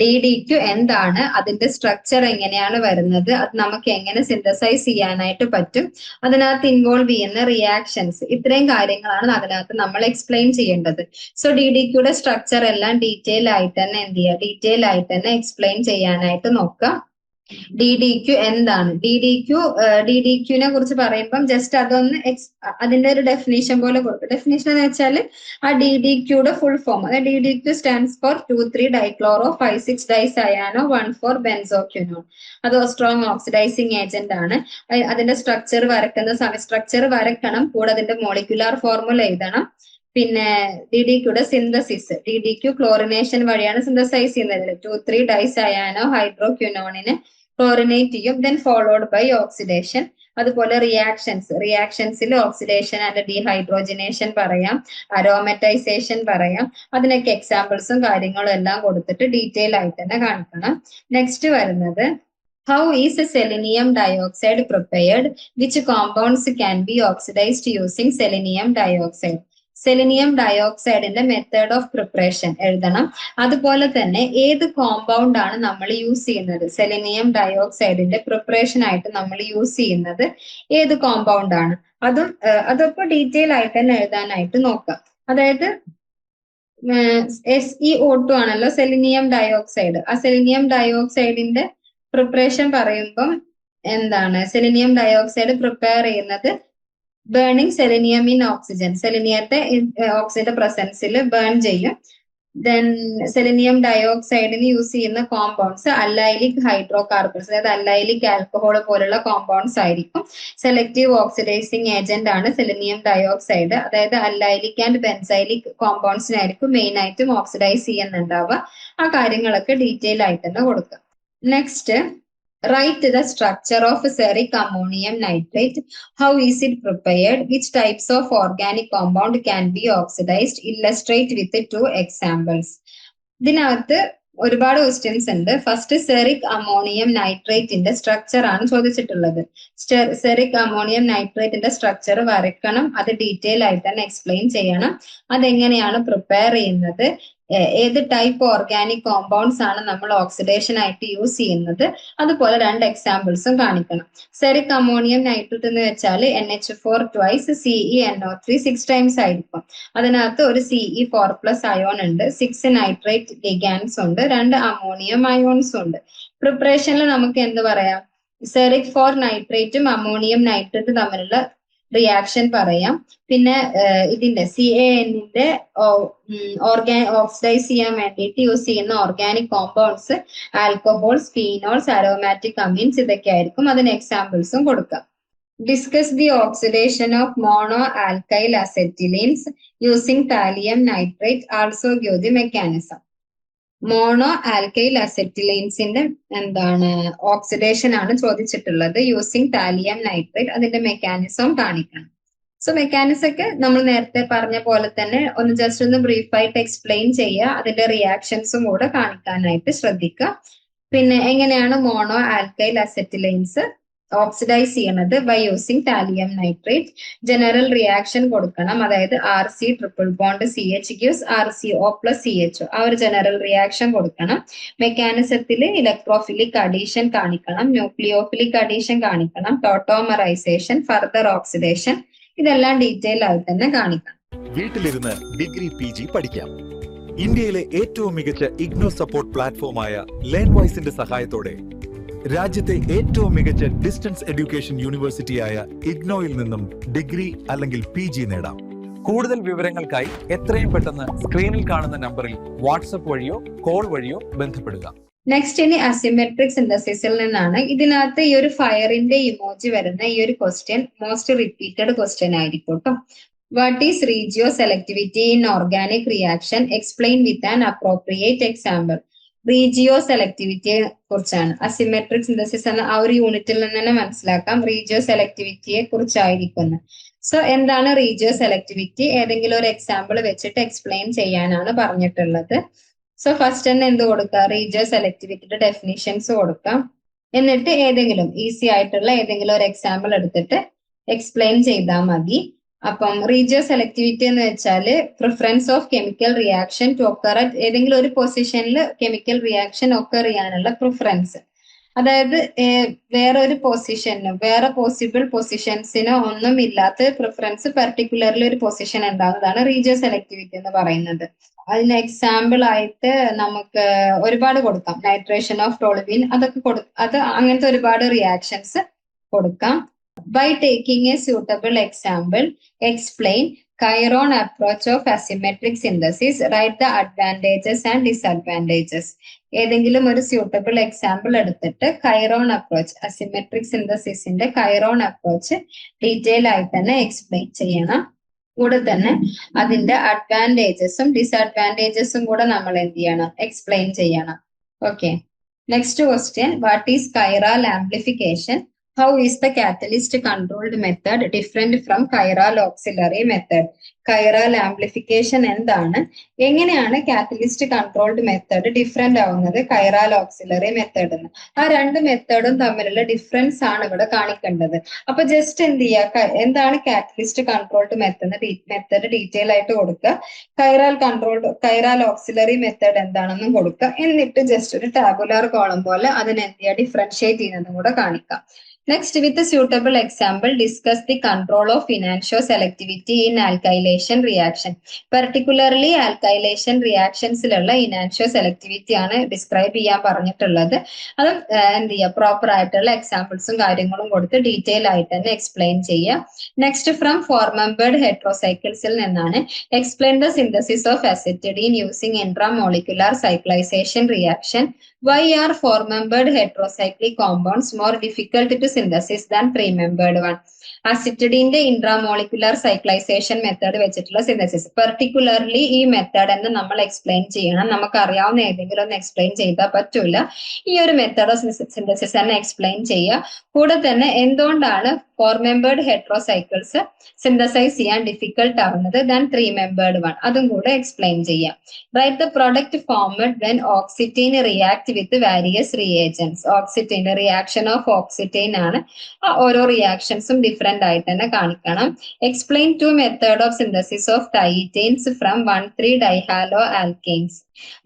DDQ എന്താണ്, അതിന്റെ സ്ട്രക്ചർ എങ്ങനെയാണ് വരുന്നത്, അത് നമുക്ക് എങ്ങനെ സിന്തസൈസ് ചെയ്യാനായിട്ട് പറ്റും, അതിനകത്ത് ഇൻവോൾവ് ചെയ്യുന്ന റിയാക്ഷൻസ്, ഇത്രയും കാര്യങ്ങളാണ് അതിനകത്ത് നമ്മൾ എക്സ്പ്ലെയിൻ ചെയ്യേണ്ടത്. സോ DDQയുടെ സ്ട്രക്ചർ എല്ലാം ഡീറ്റെയിൽ ആയിട്ട് തന്നെ ഡീറ്റെയിൽ ആയിട്ട് തന്നെ എക്സ്പ്ലെയിൻ ചെയ്യാനായിട്ട് നോക്കാം. DDQ എന്താണ്, DDQനെ കുറിച്ച് പറയുമ്പം ജസ്റ്റ് അതൊന്ന് അതിന്റെ ഒരു ഡെഫിനേഷൻ പോലെ കൊടുക്കും. ഡെഫിനേഷൻ എന്ന് വെച്ചാൽ ആ DDQയുടെ ഫുൾ ഫോം, അതായത് DDQ stands for 2,3-dichloro-5,6-dicyano 1,4-benzoquinone. അത് സ്ട്രോങ് ഓക്സിഡൈസിങ് ഏജന്റ് ആണ്. അതിന്റെ സ്ട്രക്ചർ വരക്കണം, കൂടെ അതിന്റെ മോളിക്കുലാർ ഫോർമുല എഴുതണം. പിന്നെ DDQയുടെ സിന്തസിസ്, DDQ ക്ലോറിനേഷൻ വഴിയാണ് സിന്തസൈസ് ചെയ്യുന്നത്. 2,3-dicyano ഹൈഡ്രോക്വിനോണിന് ക്ലോറിനേറ്റ് ചെയ്യും, ദെൻ ഫോളോഡ് ബൈ ഓക്സിഡേഷൻ. അതുപോലെ റിയാക്ഷൻസിൽ ഓക്സിഡേഷൻ ആൻഡ് ഡീഹൈഡ്രോജനേഷൻ പറയാം, അരോമറ്റൈസേഷൻ പറയാം. അതിനൊക്കെ എക്സാമ്പിൾസും കാര്യങ്ങളും എല്ലാം കൊടുത്തിട്ട് ഡീറ്റെയിൽ ആയിട്ട് തന്നെ കാണിക്കണം. നെക്സ്റ്റ് വരുന്നത് how is selenium dioxide prepared, which compounds can be oxidized using selenium dioxide. Selenium ഡയോക്സൈഡിന്റെ മെത്തേഡ് ഓഫ് പ്രിപ്പറേഷൻ എഴുതണം. അതുപോലെ തന്നെ ഏത് കോമ്പൗണ്ട് ആണ് നമ്മൾ യൂസ് ചെയ്യുന്നത്, സെലിനിയം ഡയോക്സൈഡിന്റെ പ്രിപ്പറേഷൻ ആയിട്ട് നമ്മൾ യൂസ് ചെയ്യുന്നത് ഏത് കോമ്പൗണ്ട് ആണ്, അതൊക്കെ ഡീറ്റെയിൽ ആയിട്ട് തന്നെ എഴുതാനായിട്ട് നോക്കാം. അതായത് SeO2 ആണല്ലോ സെലിനിയം ഡയോക്സൈഡ്. ആ സെലിനിയം ഡയോക്സൈഡിന്റെ പ്രിപ്പറേഷൻ പറയുമ്പം എന്താണ്, സെലിനിയം ഡയോക്സൈഡ് പ്രിപ്പയർ ചെയ്യുന്നത് ബേണിംഗ് സെലിനിയം ഇൻ ഓക്സിജൻ, സെലിനിയത്തെ ഓക്സിജന്റെ പ്രസൻസിൽ ബേൺ ചെയ്യും. ദെൻ സെലിനിയം ഡയോക്സൈഡിന് യൂസ് ചെയ്യുന്ന കോമ്പൗണ്ട്സ് അല്ലൈലിക് ഹൈഡ്രോകാർബൺസ്, അതായത് അല്ലൈലിക് ആൽക്കഹോൾ പോലുള്ള കോമ്പൗണ്ട്സ് ആയിരിക്കും. സെലക്റ്റീവ് ഓക്സിഡൈസിങ് ഏജന്റ് ആണ് സെലിനിയം ഡയോക്സൈഡ്, അതായത് അല്ലൈലിക് ആൻഡ് ബെൻസൈലിക് കോമ്പൗണ്ട്സിനായിരിക്കും മെയിൻ ആയിട്ടും ഓക്സിഡൈസ് ചെയ്യുന്നുണ്ടാവുക. ആ കാര്യങ്ങളൊക്കെ ഡീറ്റെയിൽ ആയിട്ട് തന്നെ കൊടുക്കാം. Next, write the structure of ferric ammonium nitrate. How is it prepared? Which types of organic compound can be oxidized? Illustrate with 2 examples. ഇതിനകത്ത് ഒരുപാട് ക്വസ്റ്റ്യൻസ് ഉണ്ട്. ഫസ്റ്റ് സെറിക് അമോണിയം നൈട്രേറ്റിന്റെ സ്ട്രക്ചർ ആണ് ചോദിച്ചിട്ടുള്ളത്. സെറിക് അമോണിയം നൈട്രേറ്റിന്റെ സ്ട്രക്ചർ വരക്കണം, അത് ഡീറ്റെയിൽ ആയിട്ട് തന്നെ എക്സ്പ്ലെയിൻ ചെയ്യണം. അതെങ്ങനെയാണ് പ്രിപ്പയർ ചെയ്യുന്നത്, ഏത് ടൈപ്പ് ഓർഗാനിക് കോമ്പൗണ്ട്സ് ആണ് നമ്മൾ ഓക്സിഡേഷൻ ആയിട്ട് യൂസ് ചെയ്യുന്നത്, അതുപോലെ 2 എക്സാമ്പിൾസും കാണിക്കണം. സെറിക് അമോണിയം നൈട്രേറ്റ് എന്ന് വെച്ചാൽ NH4 twice CeNO3 6 times ആയിരിക്കും. അതിനകത്ത് ഒരു Ce4+ അയോൺ ഉണ്ട്, 6 നൈട്രേറ്റ് ലിഗാൻഡ്സ് ഉണ്ട്, 2 അമോണിയം അയോൺസ് ഉണ്ട്. പ്രിപ്പറേഷനിൽ നമുക്ക് എന്ത് പറയാം, സെറിക് 4 നൈട്രേറ്റും അമോണിയം നൈട്രേറ്റും തമ്മിലുള്ള റിയാക്ഷൻ പറയാം. പിന്നെ ഇതിന്റെ CaNന്റെ ഓക്സിഡൈസ് ചെയ്യാൻ വേണ്ടിയിട്ട് യൂസ് ചെയ്യുന്ന organic compounds alcohols, phenols, aromatic amines, ഇതൊക്കെ ആയിരിക്കും. അതിന് എക്സാമ്പിൾസും കൊടുക്കാം. Discuss the oxidation of mono alkyl acetylenes using thallium nitrate, also give the mechanism. Mono alkyl അസെറ്റിലൈൻസിന്റെ ഓക്സിഡേഷൻ ആണ് ചോദിച്ചിട്ടുള്ളത് യൂസിങ് താലിയം നൈട്രേറ്റ്. അതിന്റെ മെക്കാനിസം കാണിക്കണം. സോ മെക്കാനിസം ഒക്കെ നമ്മൾ നേരത്തെ പറഞ്ഞ പോലെ തന്നെ ഒന്ന് ജസ്റ്റ് ഒന്ന് ബ്രീഫായിട്ട് എക്സ്പ്ലെയിൻ ചെയ്യുക, അതിന്റെ റിയാക്ഷൻസും കൂടെ കാണിക്കാനായിട്ട് ശ്രദ്ധിക്കുക. പിന്നെ എങ്ങനെയാണ് മോണോ ആൽക്കൈൽ അസെറ്റിലൈൻസ് ഓക്സിഡൈസ് ചെയ്യണത് by using thallium nitrate. General reaction കൊടുക്കണം, അതായത് RC triple bond CH gives RCO plus CHO. ആ ഒരു ജനറൽ റിയാക്ഷൻ കൊടുക്കണം. മെക്കാനിസത്തിൽ ഇലക്ട്രോഫിലിക് അഡീഷൻ കാണിക്കണം, ന്യൂക്ലിയോഫിലിക് അഡീഷൻ കാണിക്കണം, ടോട്ടോമറൈസേഷൻ, ഫർദർ ഓക്സിഡേഷൻ, ഇതെല്ലാം ഡീറ്റെയിൽ ആയിട്ട് തന്നെ കാണിക്കണം. വീട്ടിലിരുന്ന് ഡിഗ്രി PG പഠിക്കാം. ഇന്ത്യയിലെ ഏറ്റവും മികച്ച ഇഗ്നോ സപ്പോർട്ട് പ്ലാറ്റ്ഫോമായ ലേൺവൈസിന്റെ സഹായത്തോടെ രാജ്യത്തെ ഏറ്റവും മികച്ച ഡിസ്റ്റൻസ് എഡ്യൂക്കേഷൻ യൂണിവേഴ്സിറ്റിയായ ഇഗ്നോയിൽ നിന്നും ഡിഗ്രി അല്ലെങ്കിൽ PG നേടാം. കൂടുതൽ വിവരങ്ങൾക്കായി എത്രയും പെട്ടെന്ന് സ്ക്രീനിൽ കാണുന്ന നമ്പറിൽ വാട്സപ്പ് വഴിയോ കോൾ വഴിയോ ബന്ധപ്പെടുക. നെക്സ്റ്റ് ഇനി അസിമെട്രിക് സിന്തസിസിൽ നിന്നാണ്. ഇതിനകത്ത് ഈ ഒരു ഫയറിന്റെ ഇമോജി വരുന്ന ഈ ഒരു ക്വസ്റ്റ്യൻ മോസ്റ്റ് റിപ്പീറ്റഡ് ക്വസ്റ്റ്യൻ ആയിരിക്കും കേട്ടോ. What is regio selectivity in organic reaction? Explain with an appropriate example. Regio സെലക്ടിവിറ്റിയെ കുറിച്ചാണ്. അസിമെട്രിക് സിന്തസിസ് എന്ന ആ ഒരു യൂണിറ്റിൽ നിന്ന് തന്നെ മനസ്സിലാക്കാം റീജിയോ സെലക്ടിവിറ്റിയെ കുറിച്ചായിരിക്കുന്നു. സോ എന്താണ് റീജിയോ സെലക്ടിവിറ്റി? ഏതെങ്കിലും ഒരു എക്സാമ്പിൾ വെച്ചിട്ട് എക്സ്പ്ലെയിൻ ചെയ്യാനാണ് പറഞ്ഞിട്ടുള്ളത്. സോ ഫസ്റ്റ് തന്നെ എന്ത് കൊടുക്കുക? റീജിയോ സെലക്ടിവിറ്റിയുടെ ഡെഫിനിഷൻസ് കൊടുക്കാം. എന്നിട്ട് ഏതെങ്കിലും ഈസി ആയിട്ടുള്ള ഏതെങ്കിലും ഒരു എക്സാമ്പിൾ എടുത്തിട്ട് എക്സ്പ്ലെയിൻ ചെയ്താൽ മതി. അപ്പം റീജിയോ സെലക്ടിവിറ്റി എന്ന് വെച്ചാൽ preference of chemical reaction to occur at ഏതെങ്കിലും ഒരു പൊസിഷനിൽ കെമിക്കൽ റിയാക്ഷൻ ഒക്കർ ചെയ്യാനുള്ള പ്രിഫറൻസ്. അതായത് വേറെ ഒരു പൊസിഷനും വേറെ പോസിബിൾ പൊസിഷൻസിനോ ഒന്നും ഇല്ലാത്ത പ്രിഫറൻസ് പെർട്ടിക്കുലർലി ഒരു പൊസിഷൻ ഉണ്ടാകുന്നതാണ് റീജിയോ സെലക്ടിവിറ്റി എന്ന് പറയുന്നത്. അതിന് എക്സാമ്പിൾ ആയിട്ട് നമുക്ക് ഒരുപാട് കൊടുക്കാം. നൈട്രേഷൻ ഓഫ് ടോളുവിൻ, അതൊക്കെ അത് അങ്ങനത്തെ ഒരുപാട് റിയാക്ഷൻസ് കൊടുക്കാം. By taking a suitable example, explain Chiron approach of asymmetric synthesis. Write the advantages and disadvantages. ഏതെങ്കിലും ഒരു സ്യൂട്ടബിൾ എക്സാമ്പിൾ എടുത്തിട്ട് കൈറോൺ അപ്രോച്ച്, അസിമെട്രിക് സിന്തസിസിന്റെ കൈറോൺ അപ്രോച്ച് ഡീറ്റെയിൽ ആയിട്ട് തന്നെ എക്സ്പ്ലെയിൻ ചെയ്യണം. കൂടെ തന്നെ അതിന്റെ അഡ്വാൻറ്റേജസും ഡിസഡ്വാൻറ്റേജസും കൂടെ നമ്മൾ എന്ത് ചെയ്യണം? എക്സ്പ്ലെയിൻ ചെയ്യണം. Okay, next question. What is chiral amplification? How is the catalyst controlled method different from chiral auxiliary method? Chiral amplification എന്താണ്? എങ്ങനെയാണ് കാറ്റലിസ്റ്റ് കൺട്രോൾഡ് മെത്തേഡ് ഡിഫറെന്റ് ആവുന്നത് chiral auxiliary മെത്തേഡ് എന്ന്? ആ രണ്ട് മെത്തേഡും തമ്മിലുള്ള ഡിഫറൻസ് ആണ് ഇവിടെ കാണിക്കേണ്ടത്. അപ്പൊ ജസ്റ്റ് എന്ത് ചെയ്യുക? എന്താണ് കാറ്റലിസ്റ്റ് കൺട്രോൾഡ് മെത്തേഡ് ഡീറ്റെയിൽ ആയിട്ട് കൊടുക്കുക. chiral auxiliary മെത്തേഡ് എന്താണെന്നും കൊടുക്കുക. എന്നിട്ട് ജസ്റ്റ് ഒരു ടാബുലാർ കോളം പോലെ അതിനെ എന്ത് ചെയ്യുക? ഡിഫറൻഷിയേറ്റ് ചെയ്യുന്നതും കൂടെ കാണിക്കാം. Next, with a suitable example, discuss the control of enantioselectivity in alkylation reaction. Particularly, alkylation reactions-ലുള്ള enantioselectivity ആണ് ഡിസ്ക്രൈബ് ചെയ്യാൻ പറഞ്ഞിട്ടുള്ളത്. അത് എന്ത് ചെയ്യുക? പ്രോപ്പർ ആയിട്ടുള്ള എക്സാമ്പിൾസും കാര്യങ്ങളും കൊടുത്ത് ഡീറ്റെയിൽ ആയിട്ട് തന്നെ എക്സ്പ്ലെയിൻ ചെയ്യുക. നെക്സ്റ്റ്, ഫ്രം ഫോർ മെമ്പേർഡ് ഹെട്രോസൈക്കിൾസിൽ നിന്നാണ്. Explain the synthesis of azetidine using intramolecular cyclisation reaction. Why are four-membered heterocyclic compounds more difficult to synthesis than three-membered one? അസിറ്റഡിന്റെ ഇൻട്രാമോളിക്കുലാർ സൈക്ലൈസേഷൻ മെത്തേഡ് വെച്ചിട്ടുള്ള സിന്തസിസ്, പെർട്ടിക്കുലർലി ഈ മെത്തേഡ് എന്ന് നമ്മൾ എക്സ്പ്ലെയിൻ ചെയ്യണം. നമുക്ക് അറിയാവുന്ന ഏതെങ്കിലും ഒന്ന് എക്സ്പ്ലെയിൻ ചെയ്താൽ പറ്റൂല. ഈ ഒരു മെത്തേഡ് ഓഫ് സിന്തസിസ് തന്നെ എക്സ്പ്ലെയിൻ ചെയ്യുക. കൂടെ തന്നെ എന്തുകൊണ്ടാണ് ഫോർ മെമ്പേർഡ് ഹെട്രോസൈക്കിൾസ് സിന്തസൈസ് ചെയ്യാൻ ഡിഫിക്കൽട്ട് ആവുന്നത് ദാൻ ത്രീ മെമ്പേർഡ് വൺ, അതും കൂടെ എക്സ്പ്ലെയിൻ ചെയ്യാം. Write the product formed when oxetane react with various reagents. Oxetane reaction of oxetane ആണ്. ഓരോ റിയാക്ഷൻസും ഡിഫറെന്റ് ആയിട്ട് തന്നെ കാണിക്കണം. Explain two method of synthesis of thietanes from 1,3-ഡൈഹാലോ ആൽക്കെയിൻസ്.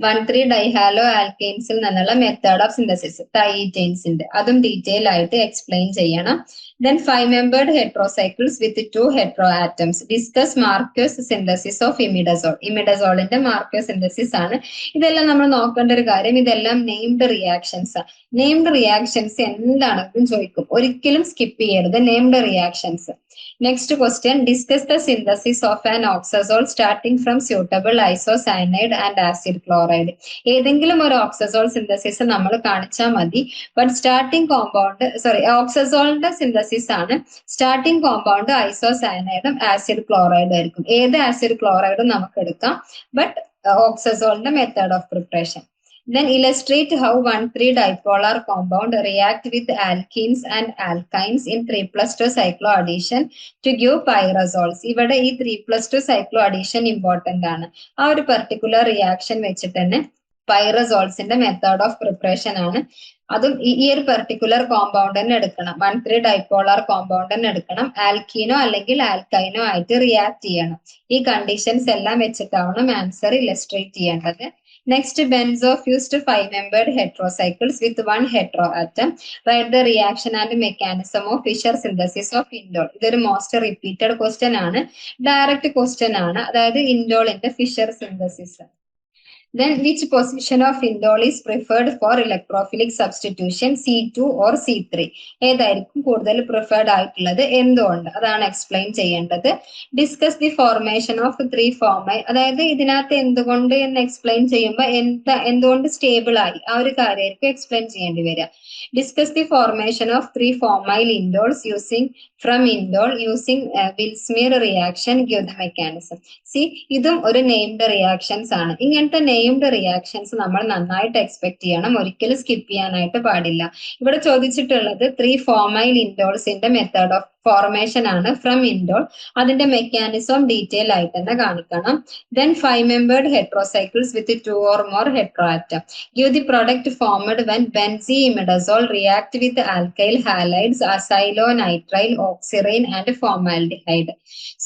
1,3-ഡൈഹാലോ ആൽക്കെയിൻസിൽ നിന്നുള്ള മെത്തേഡ് ഓഫ് സിന്തസിസ് തൈറ്റൈൻസിന്റെ, അതും ഡീറ്റെയിൽ ആയിട്ട് എക്സ്പ്ലെയിൻ ചെയ്യണം. Then 5-membered heterocycles with 2 heteroatoms. Discuss Marquez synthesis of imidazole. ഇമിഡസോളിന്റെ മാർക്കർ സിന്തസിസ് ആണ്. ഇതെല്ലാം നമ്മൾ നോക്കേണ്ട ഒരു കാര്യം. ഇതെല്ലാം നെയിംഡ് റിയാക്ഷൻസ് ആണ്. നെയിംഡ് റിയാക്ഷൻസ് എന്താണെന്നും ചോദിക്കും. ഒരിക്കലും സ്കിപ്പ് ചെയ്യരുത് named reactions. Next question. Discuss the synthesis of an oxazole starting from suitable isocyanide and acid chloride. ഏതെങ്കിലും ഒരു ഓക്സസോൾ സിന്തസിസ് നമ്മൾ കാണിച്ചാൽ മതി. ബട്ട് സ്റ്റാർട്ടിംഗ് കോമ്പൗണ്ട് ഓക്സസോളിന്റെ സിന്തസിസ് ആണ്. സ്റ്റാർട്ടിംഗ് കോമ്പൗണ്ട് ഐസോസയനൈഡും ആസിഡ് ക്ലോറൈഡും ആയിരിക്കും. ഏത് ആസിഡ് ക്ലോറൈഡും നമുക്ക് എടുക്കാം. ബട്ട് ഓക്സസോളിന്റെ method of preparation. Then illustrate how 1,3-dipolar compound react with alkenes and alkynes in 3+2 cycloaddition to give pyrazoles. ഇവിടെ ഈ 3+2 cycloaddition important ആണ്. ആ ഒരു പെർട്ടിക്കുലർ റിയാക്ഷൻ വെച്ചിട്ട് തന്നെ പൈറസോൾസിന്റെ മെത്തേഡ് ഓഫ് പ്രിപ്പറേഷൻ ആണ്. അതും ഈ ഒരു പെർട്ടിക്കുലർ കോമ്പൗണ്ട് തന്നെ എടുക്കണം. 1,3 ഡൈപോളാർ കോമ്പൗണ്ട് തന്നെ എടുക്കണം. ആൽക്കീനോ അല്ലെങ്കിൽ ആൽക്കൈനോ ആയിട്ട് റിയാക്ട് ചെയ്യണം. ഈ കണ്ടീഷൻസ് എല്ലാം വെച്ചിട്ടാവണം ആൻസർ ഇല്ലസ്ട്രേറ്റ് ചെയ്യേണ്ടത്. Next, benzo fused 5-membered heterocycles with 1 heteroatom. Write the reaction and mechanism of Fischer synthesis of indole. ഇതൊരു മോസ്റ്റ് റിപ്പീറ്റഡ് ക്വസ്റ്റ്യൻ ആണ്, ഡയറക്റ്റ് ക്വസ്റ്റ്യൻ ആണ്. അതായത് ഇൻഡോളിന്റെ Fischer synthesis. Then which position of indole is preferred for electrophilic substitution, C2 or C3? ഏതായിരിക്കും കൂടുതൽ പ്രിഫേർഡ് ആയിട്ടുള്ളത്, എന്തുകൊണ്ട്, അതാണ് എക്സ്പ്ലെയിൻ ചെയ്യേണ്ടത്. Discuss the formation of 3 formyl. അതായത് ഇതിനകത്ത് എന്തുകൊണ്ട് എന്ന് എക്സ്പ്ലെയിൻ ചെയ്യുമ്പോൾ എന്തുകൊണ്ട് സ്റ്റേബിൾ ആയി ആ ഒരു കാര്യമായിരിക്കും എക്സ്പ്ലെയിൻ ചെയ്യേണ്ടി വരിക. Discuss the formation of 3 formyl indoles from indole using Willsmere reaction, give the mechanism. See, ഇതും ഒരു നെയിംഡ് റിയാക്ഷൻസ് ആണ്. ഇങ്ങനത്തെ നെയിംഡ് റിയാക്ഷൻസ് നമ്മൾ നന്നായിട്ട് എക്സ്പെക്ട് ചെയ്യണം, ഒരിക്കലും സ്കിപ്പ് ചെയ്യാനായിട്ട് പാടില്ല. ഇവിടെ ചോദിച്ചിട്ടുള്ളത് 3 ഫോമൈൽ ഇൻഡോൾസിന്റെ മെത്തേഡ് ഓഫ് ഫോർമേഷൻ ആണ് ഫ്രം ഇൻഡോൾ. അതിന്റെ മെക്കാനിസം ഡീറ്റെയിൽ ആയിട്ട് തന്നെ കാണിക്കണം. Then 5-membered heterocycles with 2 or more heteroatom. Give the product formed when benzimidazole react with alkyl halides, acylonitrile, oxirane and formaldehyde.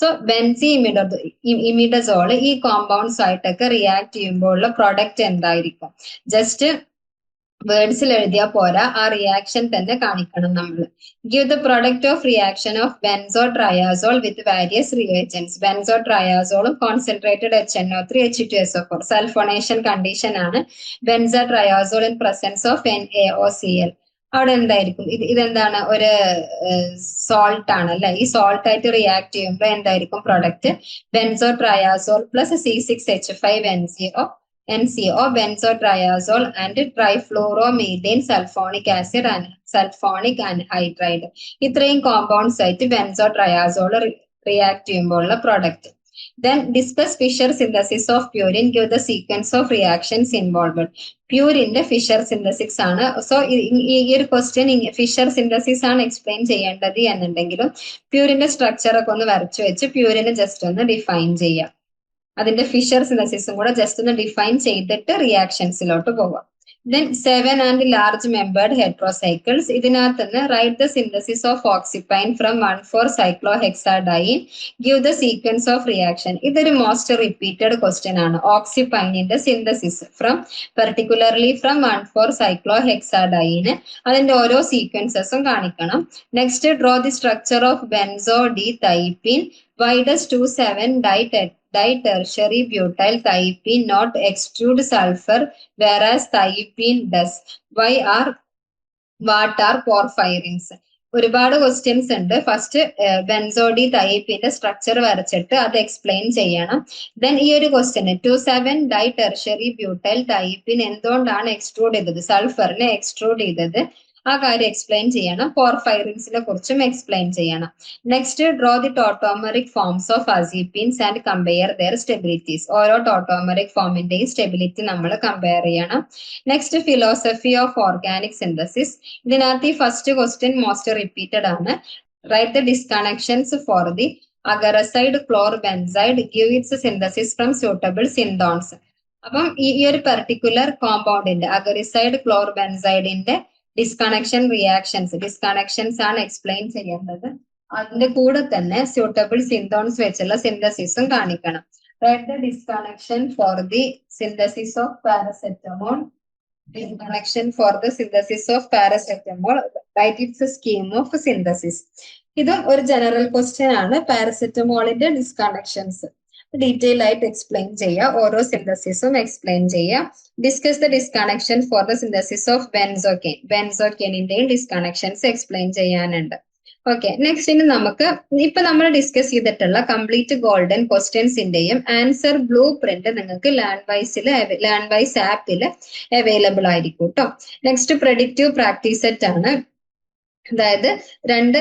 So benzimidazole ഈ കോമ്പൗണ്ട്സ് ആയിട്ടൊക്കെ റിയാക്ട് ചെയ്യുമ്പോൾ ഉള്ള പ്രൊഡക്റ്റ് എന്തായിരിക്കും? ജസ്റ്റ് വേർഡ്സിൽ എഴുതിയാൽ പോരാ, ആ റിയാക്ഷൻ തന്നെ കാണിക്കണം നമ്മൾ. Give the product of reaction of benzotriazole with various reagents. ബെൻസോട്രയാസോളും concentrated HNO3 H2SO4 sulphonation condition ആണ്. Benzotriazole in presence of NaOCl. അവിടെ എന്തായിരിക്കും? ഇതെന്താണ്? ഒരു സോൾട്ട് ആണ് അല്ലെ. ഈ സോൾട്ട് ആയിട്ട് റിയാക്ട് ചെയ്യുമ്പോൾ എന്തായിരിക്കും product? Benzotriazole plus C6H5NCO, benzotriazole and trifluoromethane, sulfonic acid and sulfonic anhydride. ഇത്രയും കോമ്പൗണ്ട്സ് ആയിട്ട് ബെൻസോട്രയാസോൾ റിയാക്ട് ചെയ്യുമ്പോൾ ഉള്ള product. Then discuss Fischer synthesis of purine. Give the sequence of reactions involved. പ്യൂരിന്റെ ഫിഷർ സിന്തസിസ് ആണ്. സോ ഈ ഒരു ക്വസ്റ്റ്യൻ ഫിഷർ സിന്തസിസ് ആണ് എക്സ്പ്ലെയിൻ ചെയ്യേണ്ടത് എന്നുണ്ടെങ്കിലും പ്യൂരിന്റെ സ്ട്രക്ചർ ഒക്കെ ഒന്ന് വരച്ചു വെച്ച് പ്യൂരിനെ ജസ്റ്റ് ഒന്ന് ഡിഫൈൻ ചെയ്യാം. അതിന്റെ ഫിഷർ സിന്തസിസും കൂടെ ജസ്റ്റ് ഒന്ന് ഡിഫൈൻ ചെയ്തിട്ട് റിയാക്ഷൻസിലോട്ട് പോവാം. Then 7 and large membered heterocycles. ഇതിനകത്ത് നിന്ന് write the synthesis of oxypine from 1,4-cyclohexadiene. Give the sequence of reaction. ഇതൊരു മോസ്റ്റ് റിപ്പീറ്റഡ് ക്വസ്റ്റ്യൻ ആണ്. ഓക്സിപൈനിന്റെ സിന്തസിസ് particularly from 1,4-cyclohexadiene. അതിന്റെ ഓരോ സീക്വൻസസും കാണിക്കണം. Next, draw the structure of benzodiazepine. Why does 2,7-ditertiary butyl thiopene not extrude sulfur whereas thiopene does? What are porphyrins? ഒരുപാട് ക്വസ്റ്റ്യൻസ് ഉണ്ട്. ഫസ്റ്റ് ബെൻസോഡി തൈപ്പിന്റെ സ്ട്രക്ചർ വരച്ചിട്ട് അത് എക്സ്പ്ലെയിൻ ചെയ്യണം. ദെൻ ഈ ഒരു ക്വസ്റ്റ്യൻ 2,7-ditertiary butyl thiopene എന്തുകൊണ്ടാണ് എക്സ്ട്രൂഡ് ചെയ്തത്, സൾഫറിനെ എക്സ്ട്രൂഡ് ചെയ്തത്, ആ കാര്യം എക്സ്പ്ലെയിൻ ചെയ്യണം. പോർഫൈറിൻസിനെ കുറിച്ചും എക്സ്പ്ലെയിൻ ചെയ്യണം. Next, draw the tautomeric forms of azepines and compare their stabilities. ഓരോ ടോട്ടോമറിക് ഫോമിന്റെയും സ്റ്റെബിലിറ്റി നമ്മൾ കമ്പയർ ചെയ്യണം. Next, philosophy of organic synthesis. ഇതിനകത്ത് ഈ ഫസ്റ്റ് ക്വസ്റ്റ്യൻ മോസ്റ്റ് റിപ്പീറ്റഡ് ആണ്. Write the disconnections for the acaricide chlorbenside. Give its synthesis from suitable synthons. അപ്പം ഈ ഒരു പെർട്ടിക്കുലർ കോമ്പൗണ്ടിന്റെ അഗറിസൈഡ് ക്ലോർബെൻസൈഡിന്റെ ഡിസ്കണക്ഷൻ ഡിസ്കണക്ഷൻസ് ആണ് എക്സ്പ്ലെയിൻ ചെയ്യേണ്ടത്. അതിന്റെ കൂടെ തന്നെ സ്യൂട്ടബിൾ സിന്തോൺസ് വെച്ചുള്ള സിന്തസിസും കാണിക്കണം. Right the disconnection for the synthesis of paracetamol. Right it's scheme of synthesis. ഇതും ഒരു ജനറൽ ക്വസ്റ്റ്യൻ ആണ്. പാരസെറ്റമോളിന്റെ ഡിസ്കണക്ഷൻസ് ഡീറ്റെയിൽ ആയിട്ട് എക്സ്പ്ലെയിൻ ചെയ്യുക. ഓരോ സിന്തസിസും എക്സ്പ്ലെയിൻ ചെയ്യുക. Discuss the disconnection for the synthesis of benzocaine. ബെൻസോക്കെയിനിന്റെയും ഡിസ്കണക്ഷൻസ് എക്സ്പ്ലെയിൻ ചെയ്യാനുണ്ട്. ഓക്കെ, നെക്സ്റ്റ് ഇനി നമുക്ക് ഇപ്പൊ നമ്മൾ ഡിസ്കസ് ചെയ്തിട്ടുള്ള കംപ്ലീറ്റ് ഗോൾഡൻ ക്വസ്റ്റ്യൻസിന്റെയും ആൻസർ ബ്ലൂ പ്രിന്റ് നിങ്ങൾക്ക് ലേൺ വൈസ് ആപ്പിൽ അവൈലബിൾ ആയിരിക്കും കേട്ടോ. നെക്സ്റ്റ്, പ്രഡിക്റ്റീവ് പ്രാക്ടീസ് സെറ്റ് ആണ്. അതായത് 2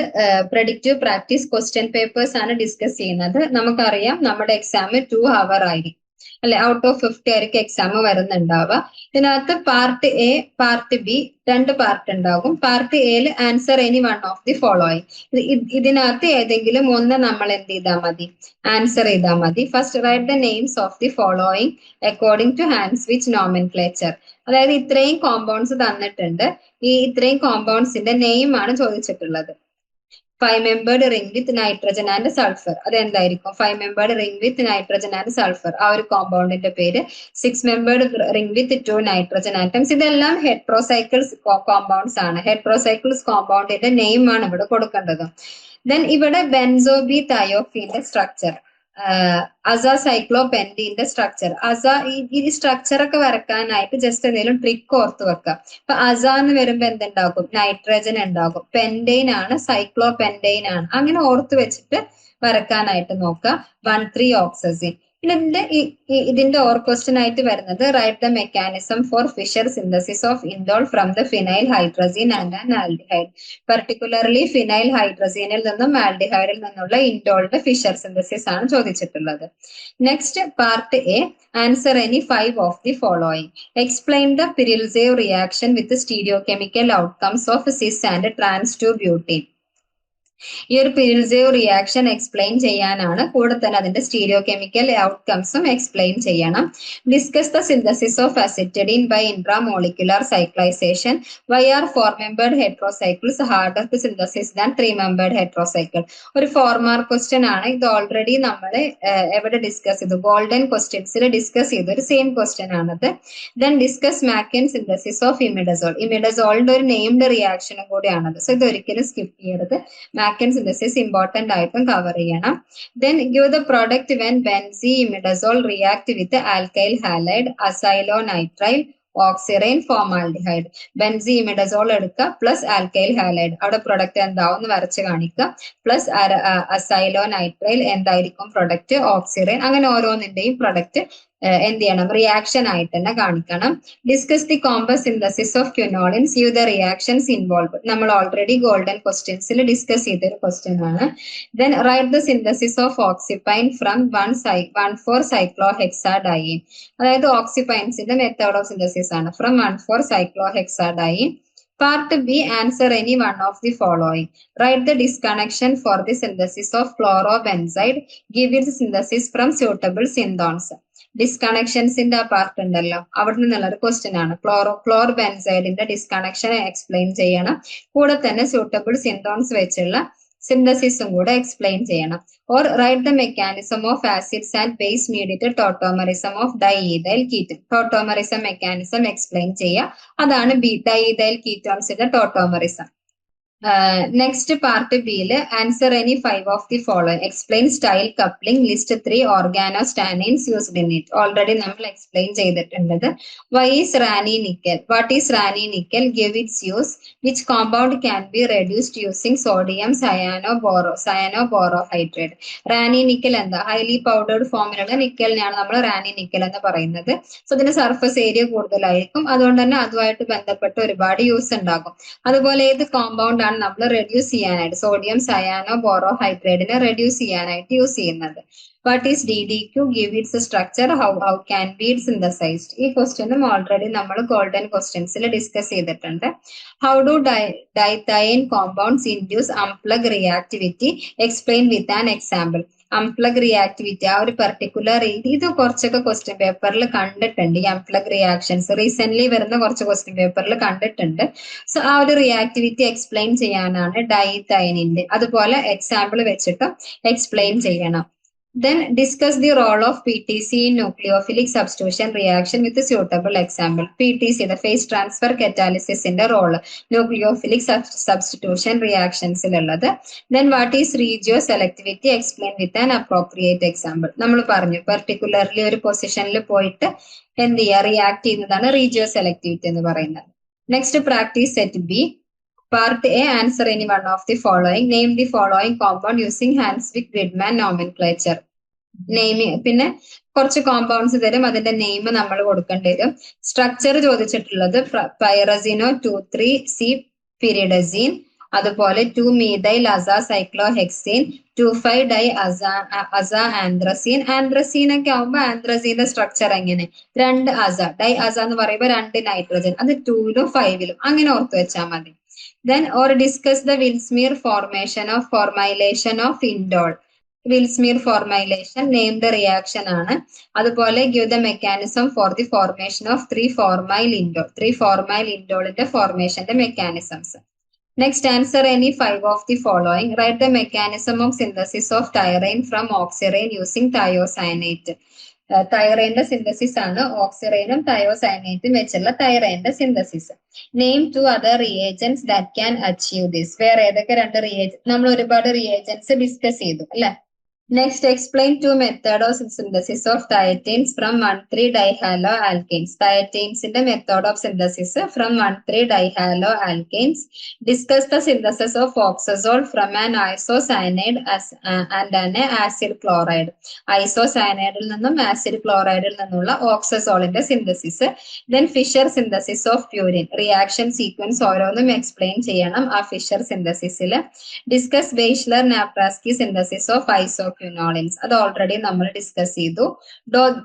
പ്രഡിക്റ്റീവ് പ്രാക്ടീസ് ക്വസ്റ്റ്യൻ പേപ്പേഴ്സ് ആണ് ഡിസ്കസ് ചെയ്യുന്നത്. നമുക്കറിയാം നമ്മുടെ എക്സാം 2 hour ആയിരിക്കും അല്ലെ. ഔട്ട് ഓഫ് 50 ആയിരിക്കും എക്സാം വരുന്നുണ്ടാവുക. ഇതിനകത്ത് part A, part B 2 part ഉണ്ടാകും. പാർട്ട് എയിൽ answer any one of the following. ഇതിനകത്ത് ഏതെങ്കിലും ഒന്ന് നമ്മൾ എന്ത് ചെയ്താൽ മതി, ആൻസർ ചെയ്താൽ മതി. First, write the names of the following according to Hantzsch Widman nomenclature. അതായത് ഇത്രയും കോമ്പൗണ്ട്സ് തന്നിട്ടുണ്ട്. ഇത്രയും കോമ്പൗണ്ട്സിന്റെ നെയിം ആണ് ചോദിച്ചിട്ടുള്ളത്. 5-membered ring with nitrogen and sulfur. അതെന്തായിരിക്കും? 5-membered ring with nitrogen and sulfur. ആ ഒരു കോമ്പൗണ്ടിന്റെ പേര്. 6-membered ring with 2 nitrogen atoms. ഇതെല്ലാം ഹെട്രോസൈക്കിൾസ് കോമ്പൗണ്ട്സ് ആണ്. ഹെട്രോസൈക്കിൾസ് കോമ്പൗണ്ടിന്റെ നെയിം ആണ് ഇവിടെ കൊടുക്കേണ്ടത്. ദെൻ ഇവിടെ ബെൻസോബി തയോഫീന്റെ സ്ട്രക്ചർ, അസൈക്ലോപെന്റീന്റെ സ്ട്രക്ചർ. ഈ സ്ട്രക്ചർ ഒക്കെ വരക്കാനായിട്ട് ജസ്റ്റ് എന്തെങ്കിലും ട്രിക്ക് ഓർത്ത് വെക്കുക. ഇപ്പൊ എന്ന് വരുമ്പോ എന്തുണ്ടാകും? നൈട്രജൻ ഉണ്ടാകും. പെന്റെയിൻ ആണ്, സൈക്ലോപെന്റെയിൻ ആണ്. അങ്ങനെ ഓർത്ത് വെച്ചിട്ട് വരക്കാനായിട്ട് നോക്കുക. 1,3 ഓക്സിജൻ. ഇതിന്റെ ഓർ ക്വസ്റ്റ്യൻ ആയിട്ട് വരുന്നത് write the mechanism for Fischer synthesis of indole from the phenyl hydrazine and an aldehyde. Particularly phenyl ഹൈഡ്രസീനിൽ നിന്നും ആൽഡിഹൈഡിൽ നിന്നുള്ള ഇൻഡോളിന്റെ ഫിഷർ സിന്തസിസ് ആണ് ചോദിച്ചിട്ടുള്ളത്. Next part A, answer any 5 of the following. Explain the Prilezhaev reaction with stereochemical outcomes of cis and trans 2 butene. ഈ ഒരു പിരിൽസേവ് റിയാക്ഷൻ എക്സ്പ്ലെയിൻ ചെയ്യാനാണ്. കൂടെ തന്നെ അതിന്റെ സ്റ്റീരിയോ കെമിക്കൽ ഔട്ട്കംസും എക്സ്പ്ലെയിൻ ചെയ്യണം. Discuss the synthesis of അസിറ്റഡീൻ by intramolecular cyclization. Why are 4-membered heterocycles harder to synthesis than 3-membered heterocycle. ഒരു 4 മാർക്ക് ക്വസ്റ്റ്യൻ ആണ്. ഇത് ഓൾറെഡി നമ്മൾ എവിടെ ഡിസ്കസ് ചെയ്തു? ഗോൾഡൻ ക്വസ്റ്റ്യൻസിൽ ഡിസ്കസ് ചെയ്തു. ഒരു സെയിം ക്വസ്റ്റ്യൻ ആണത്. ദെൻ ഡിസ്കസ് മാക്കൻ സിന്തസിസ് ഓഫ് ഇമിഡസോൾ. ഇമിഡസോളിന്റെ ഒരു നെയിംഡ് റിയാക്ഷനും കൂടിയാണത്. സോ ഇത് ഒരിക്കലും സ്കിപ്പ് ചെയ്യരുത്. മാക്കൻ സിന്തസിസ് ഇമ്പോർട്ടന്റ് ആയിട്ടും കവർ ചെയ്യണം. Then give the product when benzimidazole react with alkyl halide, acrylonitrile, oxirane, formaldehyde. Benzimidazole എടുക്കുക പ്ലസ് ആൽക്കൈൽ ഹാലൈഡ്. അവിടെ പ്രൊഡക്റ്റ് എന്താവും എന്ന് വരച്ച് കാണിക്കുക. പ്ലസ് അസൈലോനൈട്രൈൽ എന്തായിരിക്കും പ്രൊഡക്റ്റ്? ഓക്സിറൈൻ. അങ്ങനെ ഓരോന്നിന്റെയും പ്രൊഡക്റ്റ് എന്ത് ചെയ്യണം? റിയാക്ഷൻ ആയിട്ട് തന്നെ കാണിക്കണം. Discuss the Combes synthesis of quinolines. You the reactions involve. നമ്മൾ ഓൾറെഡി ഗോൾഡൻ ക്വസ്റ്റ്യൻസിൽ ഡിസ്കസ് ചെയ്തൊരു ക്വസ്റ്റ്യൻ ആണ്. Then write the synthesis of oxepine from 1,4-cyclohexadiene. അതായത് ഓക്സിപൈൻസിന്റെ മെത്തേഡ് ഓഫ് സിന്തസിസ് ആണ്. From 1,4-cyclohexadiene. Part B, answer any one of the following. Write the disconnection for the synthesis of chlorobenzide. Give its synthesis from suitable synthons. ഡിസ്കണക്ഷൻസിന്റെ ആ പാർട്ട് ഉണ്ടല്ലോ, അവിടെ നിന്നുള്ളൊരു ക്വസ്റ്റ്യൻ ആണ്. ക്ലോർബെൻസൈഡിന്റെ ഡിസ്കണക്ഷൻ എക്സ്പ്ലെയിൻ ചെയ്യണം. കൂടെ തന്നെ സ്യൂട്ടബിൾ സിന്തോൺസ് വെച്ചുള്ള സിന്തസിസും കൂടെ എക്സ്പ്ലെയിൻ ചെയ്യണം. Or write the mechanism of acids and base mediated tautomerism of diethyl ketone. Tautomerism mechanism explain ചെയ്യുക. അതാണ് ഡൈഇഥൈൽ കീറ്റോൺസിന്റെ ടോട്ടോമറിസം. നെക്സ്റ്റ് പാർട്ട് ബിയില് answer any 5 of the following. Explain Stille coupling. List 3 organostannanes used in it. Already നമ്മൾ എക്സ്പ്ലെയിൻ ചെയ്തിട്ടുള്ളത്. Why is Raney nickel? What is Raney nickel? Give its use. Which compound can be reduced using sodium cyanoborohydride. Raney nickel എന്താ? ഹൈലി പൗഡേർഡ് ഫോമിലുള്ള നിക്കലിനെയാണ് നമ്മൾ റാനി നിക്കൽ എന്ന് പറയുന്നത്. സോ ഇതിന്റെ സർഫസ് ഏരിയ കൂടുതലായിരിക്കും. അതുകൊണ്ട് തന്നെ അതുമായിട്ട് ബന്ധപ്പെട്ട് ഒരുപാട് യൂസ് ഉണ്ടാകും. അതുപോലെ ഏത് കോമ്പൗണ്ട് ആണ് നമ്മൾ റെഡ്യൂസ് ചെയ്യാനായിട്ട്? സോഡിയം സയാനോബോറോഹൈഡ്രേറ്റിനെ റെഡ്യൂസ് ചെയ്യാനായിട്ട് യൂസ് ചെയ്യുന്നത്. What is DDQ? Give its structure. How can be it synthesized? ഈ ക്വസ്റ്റ്യനും ഓൾറെഡി നമ്മൾ ഗോൾഡൻ ക്വസ്റ്റ്യൻസിൽ ഡിസ്കസ് ചെയ്തിട്ടുണ്ട്. How do dithiane compounds induce umpolung reactivity? Explain with an example. Umpolung reactivity ആ ഒരു പെർട്ടിക്കുലർ രീതി ഇത് കുറച്ചൊക്കെ ക്വസ്റ്റ്യൻ പേപ്പറിൽ കണ്ടിട്ടുണ്ട്. ഈ അംപ്ലഗ് റിയാക്ഷൻസ് റീസെന്റ് വരുന്ന കുറച്ച് ക്വസ്റ്റ്യൻ പേപ്പറിൽ കണ്ടിട്ടുണ്ട്. സോ ആ ഒരു റിയാക്ടിവിറ്റി എക്സ്പ്ലെയിൻ ചെയ്യാനാണ് ഡൈതൈനിന്റെ. അതുപോലെ എക്സാമ്പിൾ വെച്ചിട്ട് എക്സ്പ്ലെയിൻ ചെയ്യണം. Then discuss the role of PTC in nucleophilic substitution reaction with a suitable example. PTC, the phase transfer catalysis in the role, nucleophilic substitution reactions. Then what is regioselectivity? Explain with an appropriate example. നമ്മൾ പറഞ്ഞു particularly ഒരു പൊസിഷനിൽ പോയിട്ട് എന്ത് ചെയ്യുക? റിയാക്ട് ചെയ്യുന്നതാണ് regioselectivity എന്ന് പറയുന്നത്. Next practice set B. Part A, answer any one of the following. Name the following compound using Hansvik-Widman nomenclature. Naming പിന്നെ കുറച്ച് കോമ്പൗണ്ട്സ് തരും, അതിന്റെ നെയിം നമ്മൾ കൊടുക്കേണ്ടി വരും. സ്ട്രക്ചർ ചോദിച്ചിട്ടുള്ളത് പൈറസിനോ 2,3C പിരിഡസീൻ, അതുപോലെ 2-methyl അസാസൈക്ലോഹെക്സീൻ, 2,5-ഡൈ ആന്ത്രസീൻ. ആന്ത്രസീൻ ഒക്കെ ആവുമ്പോ ആന്ത്രസീന്റെ സ്ട്രക്ചർ എങ്ങനെ? 2 അസ. ഡൈ അസ എന്ന് പറയുമ്പോൾ 2 നൈട്രജൻ. അത് 2-ലും 5-ലും അങ്ങനെ ഓർത്ത് വെച്ചാൽ മതി. Then or discuss the Willsmere formulation of indole. Vilsmeier formylation named reaction ആണ്. അതുപോലെ give the mechanism for the formation of 3-formyl indole. 3-formyl indole ഫോർമേഷന്റെ mechanisms. Next, answer any 5 of the following. Write the mechanism of synthesis of thyrine from oxirane using thiocyanate. തൈറൈന്റെ സിന്തസിസ് ആണ് ഓക്സിറൈനും തയോസയനേറ്റും വെച്ചുള്ള തൈറൈന്റെ synthesis. Name 2 other reagents that can achieve this. വേറെ ഏതൊക്കെ 2 റിയേജൻസ്? നമ്മൾ ഒരുപാട് റിയേജൻസ് ഡിസ്കസ് ചെയ്തു അല്ലെ. Next, explain 2 methods of synthesis of thioethanes from 1,3-dihaloalkanes. Thioethanesന്റെ method of synthesis from 1,3-dihaloalkanes. Discuss the synthesis of oxazole from an isocyanide and an acid chloride. Isocyanide നിന്നും acid chloride നിന്നുള്ള oxazoleന്റെ synthesis. Then Fischer synthesis of purine. Reaction sequence ഓരോന്നും explain ചെയ്യണം ആ Fischer synthesisൽ. Discuss Weishler-Naprasky synthesis of isoquinolines. അത് ഓൾറെഡി നമ്മൾ ഡിസ്കസ് ചെയ്തു.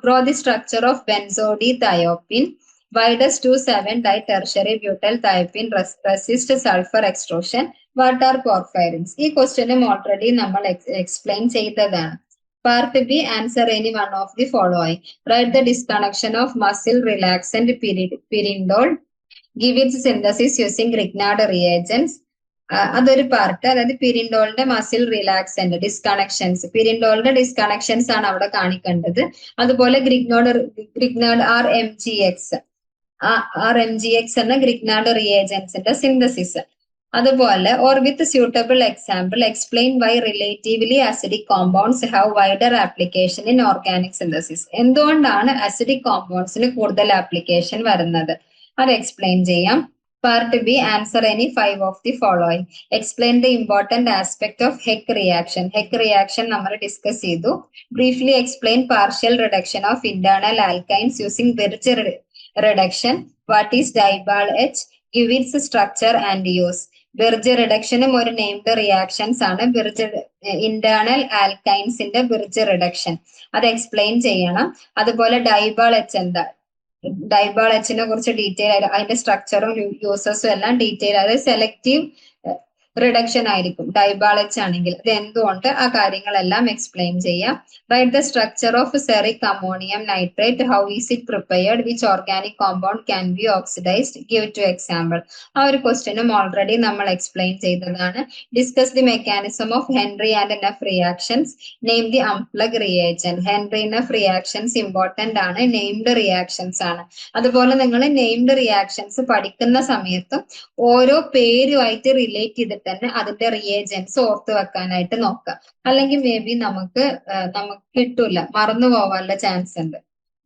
Draw the structure of benzodiazepine. Why does 2,7-ditertiary butyl thiopene resist sulfur extrusion? What are porphyrins? ഈ ക്വസ്റ്റ്യനും ഓൾറെഡി നമ്മൾ എക്സ്പ്ലെയിൻ ചെയ്തതാണ്. Part B, answer any one of the following. Write the disconnection of muscle relaxant pyrindole. Give its synthesis using Grignard reagents. അതൊരു പാർട്ട്, അതായത് പിരിൻഡോളിന്റെ മസിൽ റിലാക്സന്റ് ഡിസ്കണക്ഷൻസ്, പിരിൻഡോളിന്റെ ഡിസ്കണക്ഷൻസ് ആണ് അവിടെ കാണിക്കേണ്ടത്. അതുപോലെ ഗ്രിഗ്നാർഡ് RMGX എന്ന ഗ്രിഗ്നാർഡ് റിയേജൻസിന്റെ സിന്തസിസ്. അതുപോലെ or with suitable example explain Y relatively acidic compounds have wider application in organic synthesis. എന്തുകൊണ്ടാണ് അസിഡിക് കോമ്പൗണ്ട്സിന് കൂടുതൽ ആപ്ലിക്കേഷൻ വരുന്നത് അത് എക്സ്പ്ലെയിൻ ചെയ്യാം. Part B, answer any 5 of the following. Explain the important aspect of Heck reaction. Heck reaction നമ്മൾ ഡിസ്കസ് ചെയ്തു. Briefly explain partial reduction of internal alkynes using Birch reduction. What is Dibal H? Give its structure and use. Birch reductionും ഒരു named reactions ആണ്. Birch internal alkynesന്റെ Birch reduction അത് എക്സ്പ്ലെയിൻ ചെയ്യണം. അതുപോലെ Dibal H എന്താ? ഡൈബാൾ എച്ചിനെ കുറിച്ച് ഡീറ്റെയിൽ ആയിട്ട് അതിന്റെ സ്ട്രക്ചറും യൂസസും എല്ലാം ഡീറ്റെയിൽ ആയത് സെലക്റ്റീവ് റിഡക്ഷൻ ആയിരിക്കും ഡൈബാൾ എച്ച് ആണെങ്കിൽ. അത് എന്തുകൊണ്ട് ആ കാര്യങ്ങളെല്ലാം എക്സ്പ്ലെയിൻ ചെയ്യാം. Write the structure of ceric ammonium nitrate. How is it prepared? Which organic compound can be oxidized? Give two example. ആ ഒരു ക്വസ്റ്റ്യനും ഓൾറെഡി നമ്മൾ എക്സ്പ്ലെയിൻ ചെയ്തതാണ്. Discuss the mechanism of Henry and Nef reactions. Name the umpolung reagent. Henry Nef reactions important ആണ്, നെയിംഡ് റിയാക്ഷൻസ് ആണ്. അതുപോലെ നിങ്ങൾ നെയിംഡ് റിയാക്ഷൻസ് പഠിക്കുന്ന സമയത്തും ഓരോ പേരുമായിട്ട് റിലേറ്റ് ചെയ്തിട്ട് തന്നെ അതിന്റെ റിയേജൻസ് ഓർത്ത് വെക്കാനായിട്ട് നോക്കുക. അല്ലെങ്കിൽ മേ ബി നമുക്ക് കിട്ടൂല, മറന്നു പോവാനുള്ള ചാൻസ് ഉണ്ട്.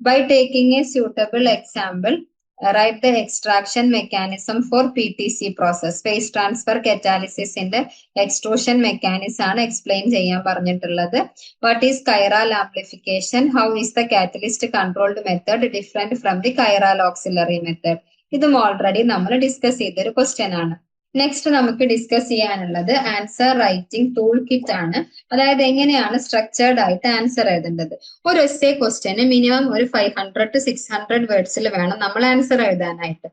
By taking a suitable example write the extraction mechanism for PTC process. Phase transfer കറ്റാലിസിന്റെ എക്സ്ട്രൂഷൻ മെക്കാനിസം ആണ് എക്സ്പ്ലെയിൻ ചെയ്യാൻ പറഞ്ഞിട്ടുള്ളത്. What is chiral amplification? How is the catalyst controlled method different from the chiral auxiliary method? ഇതും ഓൾറെഡി നമ്മൾ ഡിസ്കസ് ചെയ്തൊരു ക്വസ്റ്റ്യൻ ആണ്. നെക്സ്റ്റ് നമുക്ക് ഡിസ്കസ് ചെയ്യാനുള്ളത് ആൻസർ റൈറ്റിംഗ് ടൂൾ കിറ്റ് ആണ്. അതായത് എങ്ങനെയാണ് സ്ട്രക്ചേർഡ് ആയിട്ട് ആൻസർ എഴുതേണ്ടത്. ഒരു എസ്സേ ക്വസ്റ്റ്യന് മിനിമം ഒരു 500 to 600 വേർഡ്സിൽ വേണം നമ്മൾ ആൻസർ എഴുതാനായിട്ട്.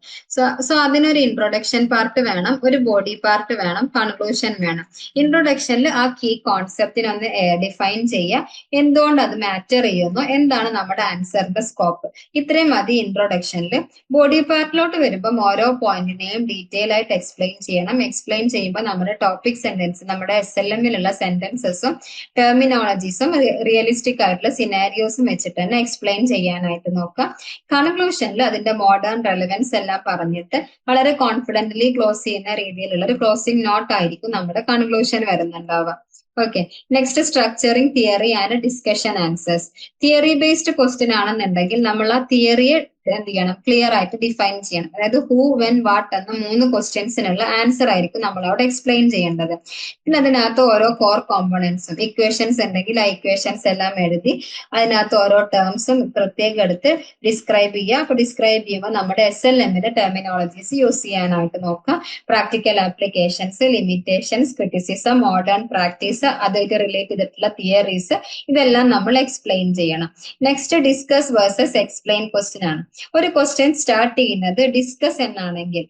സോ അതിനൊരു ഇൻട്രൊഡക്ഷൻ പാർട്ട് വേണം, ഒരു ബോഡി പാർട്ട് വേണം, കൺക്ലൂഷൻ വേണം. ഇൻട്രൊഡക്ഷനിൽ ആ കീ കോൺസെപ്റ്റിനൊന്ന് ഡിഫൈൻ ചെയ്യുക, എന്തുകൊണ്ട് അത് മാറ്റർ ചെയ്യുന്നു, എന്താണ് നമ്മുടെ ആൻസറിന്റെ സ്കോപ്പ്. ഇത്രയും മതി ഇൻട്രൊഡക്ഷനിൽ. ബോഡി പാർട്ടിലോട്ട് വരുമ്പം ഓരോ പോയിന്റിനെയും ഡീറ്റെയിൽ ആയിട്ട് എക്സ്പ്ലെയിൻ ചെയ്യണം. എക്സ്പ്ലെയിൻ ചെയ്യുമ്പോൾ നമ്മുടെ ടോപ്പിക് സെന്റൻസ്, നമ്മുടെ SLMലുള്ള സെന്റൻസസും ടെർമിനോളജീസും റിയലിസ്റ്റിക് ആയിട്ടുള്ള സിനാരിയോസും വെച്ചിട്ട് തന്നെ എക്സ്പ്ലെയിൻ ചെയ്യാനായിട്ട് നോക്കാം. കൺക്ലൂഷനിൽ അതിന്റെ മോഡേൺ റെലവൻസ് എല്ലാം പറഞ്ഞിട്ട് വളരെ കോൺഫിഡന്റ്ലി ക്ലോസ് ചെയ്യുന്ന രീതിയിലുള്ള ഒരു ക്ലോസിംഗ് നോട്ട് ആയിരിക്കും നമ്മുടെ കൺക്ലൂഷൻ വരുന്നുണ്ടാവുക. Okay, next structuring theory and discussion answers. Theory based question ആണെന്നുണ്ടെങ്കിൽ നമ്മൾ ആ തിയറിയെ എന്ത് ചെയ്യണം, ക്ലിയർ ആയിട്ട് ഡിഫൈൻ ചെയ്യണം. അതായത് ഹൂ, വെൻ, വാട്ട് എന്ന 3 ക്വസ്റ്റ്യൻസിനുള്ള ആൻസർ ആയിരിക്കും നമ്മൾ അവിടെ എക്സ്പ്ലെയിൻ ചെയ്യേണ്ടത്. പിന്നെ അതിനകത്ത് ഓരോ കോർ കോമ്പണൻസും, ഇക്വേഷൻസ് ഉണ്ടെങ്കിൽ ആ ഇക്വേഷൻസ് എല്ലാം എഴുതി അതിനകത്ത് ഓരോ ടേംസും പ്രത്യേകം എടുത്ത് ഡിസ്ക്രൈബ് ചെയ്യുക. അപ്പൊ ഡിസ്ക്രൈബ് ചെയ്യുമ്പോൾ നമ്മുടെ SLMന്റെ ടെർമിനോളജീസ് യൂസ് ചെയ്യാനായിട്ട് നോക്കാം. Practical applications, limitations, criticism, modern practice, അതായിട്ട് റിലേറ്റ് ചെയ്തിട്ടുള്ള തിയറീസ്, ഇതെല്ലാം നമ്മൾ എക്സ്പ്ലെയിൻ ചെയ്യണം. Next discuss versus explain question ആണ്. ഒരു ക്വസ്റ്റ്യൻ സ്റ്റാർട്ട് ചെയ്യുന്നത് ഡിസ്കസ് എന്നാണെങ്കിൽ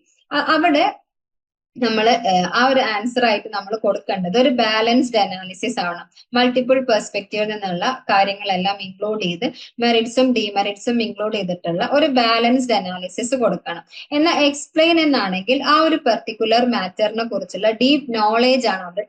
അവിടെ നമ്മൾ ആ ഒരു ആൻസർ ആയിട്ട് നമ്മൾ കൊടുക്കേണ്ടത് ഒരു ബാലൻസ്ഡ് അനാലിസിസ് ആണ്. മൾട്ടിപ്പിൾ പെർസ്പെക്റ്റീവിൽ നിന്നുള്ള കാര്യങ്ങളെല്ലാം ഇൻക്ലൂഡ് ചെയ്ത് മെറിറ്റ്സും ഡിമെറിറ്റ്സും ഇൻക്ലൂഡ് ചെയ്തിട്ടുള്ള ഒരു ബാലൻസ്ഡ് അനാലിസിസ് കൊടുക്കണം. എന്നാൽ എക്സ്പ്ലെയിൻ എന്നാണെങ്കിൽ ആ ഒരു പെർട്ടിക്കുലർ മാറ്ററിനെ കുറിച്ചുള്ള ഡീപ്പ് നോളേജ് ആണ് അവർ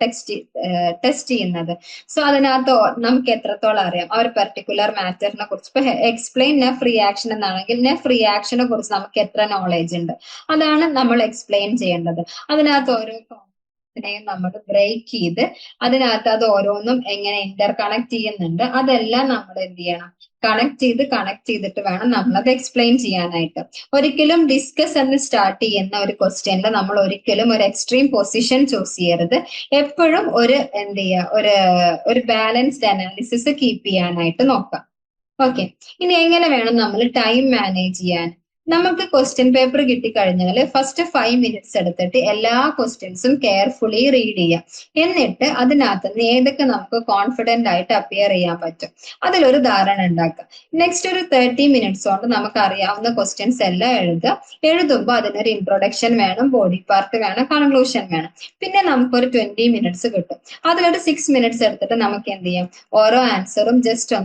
ടെസ്റ്റ് ചെയ്യുന്നത്. സോ അതിനകത്ത് നമുക്ക് എത്രത്തോളം അറിയാം ആ ഒരു പെർട്ടിക്കുലർ മാറ്ററിനെ കുറിച്ച്. ഇപ്പൊ എക്സ്പ്ലെയിൻ നെഫ് റിയാക്ഷൻ എന്നാണെങ്കിൽ നെഫ് റിയാക്ഷനെ കുറിച്ച് നമുക്ക് എത്ര നോളേജ് ഉണ്ട്, അതാണ് നമ്മൾ എക്സ്പ്ലെയിൻ ചെയ്യേണ്ടത്. അതിനകത്ത് ഓരോ കോമ്പണന്റിനെയും നമ്മൾ ബ്രേക്ക് ചെയ്ത് അതിനകത്ത് അത് ഓരോന്നും എങ്ങനെ ഇന്റർ കണക്ട് ചെയ്യുന്നുണ്ട് അതെല്ലാം നമ്മൾ എന്ത് ചെയ്യണം, കണക്ട് ചെയ്തിട്ട് വേണം നമ്മൾ അത് എക്സ്പ്ലെയിൻ ചെയ്യാനായിട്ട്. ഒരിക്കലും ഡിസ്കസ് എന്ന് സ്റ്റാർട്ട് ചെയ്യുന്ന ഒരു ക്വസ്റ്റ്യനിൽ നമ്മൾ ഒരിക്കലും ഒരു എക്സ്ട്രീം പൊസിഷൻ ചൂസ് ചെയ്യരുത്. എപ്പോഴും ഒരു എന്ത് ചെയ്യുക, ഒരു ബാലൻസ്ഡ് അനാലിസിസ് കീപ്പ് ചെയ്യാനായിട്ട് നോക്കാം. ഓക്കെ, ഇനി എങ്ങനെ വേണം നമ്മൾ ടൈം മാനേജ് ചെയ്യാൻ? നമുക്ക് ക്വസ്റ്റ്യൻ പേപ്പർ കിട്ടിക്കഴിഞ്ഞാൽ ഫസ്റ്റ് 5 minutes എടുത്തിട്ട് എല്ലാ ക്വസ്റ്റ്യൻസും കെയർഫുള്ളി റീഡ് ചെയ്യാം. എന്നിട്ട് അതിനകത്ത് നിന്ന് ഏതൊക്കെ നമുക്ക് കോൺഫിഡന്റ് ആയിട്ട് അപ്പിയർ ചെയ്യാൻ പറ്റും അതിലൊരു ധാരണ ഉണ്ടാക്കുക. നെക്സ്റ്റ് ഒരു 30 minutes കൊണ്ട് നമുക്ക് അറിയാവുന്ന ക്വസ്റ്റ്യൻസ് എല്ലാം എഴുതുമ്പോൾ അതിനൊരു ഇൻട്രൊഡക്ഷൻ വേണം, ബോഡി പാർട്ട് വേണം, കൺക്ലൂഷൻ വേണം. പിന്നെ നമുക്കൊരു 20 minutes കിട്ടും. അതിലൊരു 6 minutes എടുത്തിട്ട് നമുക്ക് എന്ത് ചെയ്യാം, ഓരോ ആൻസറും ജസ്റ്റ്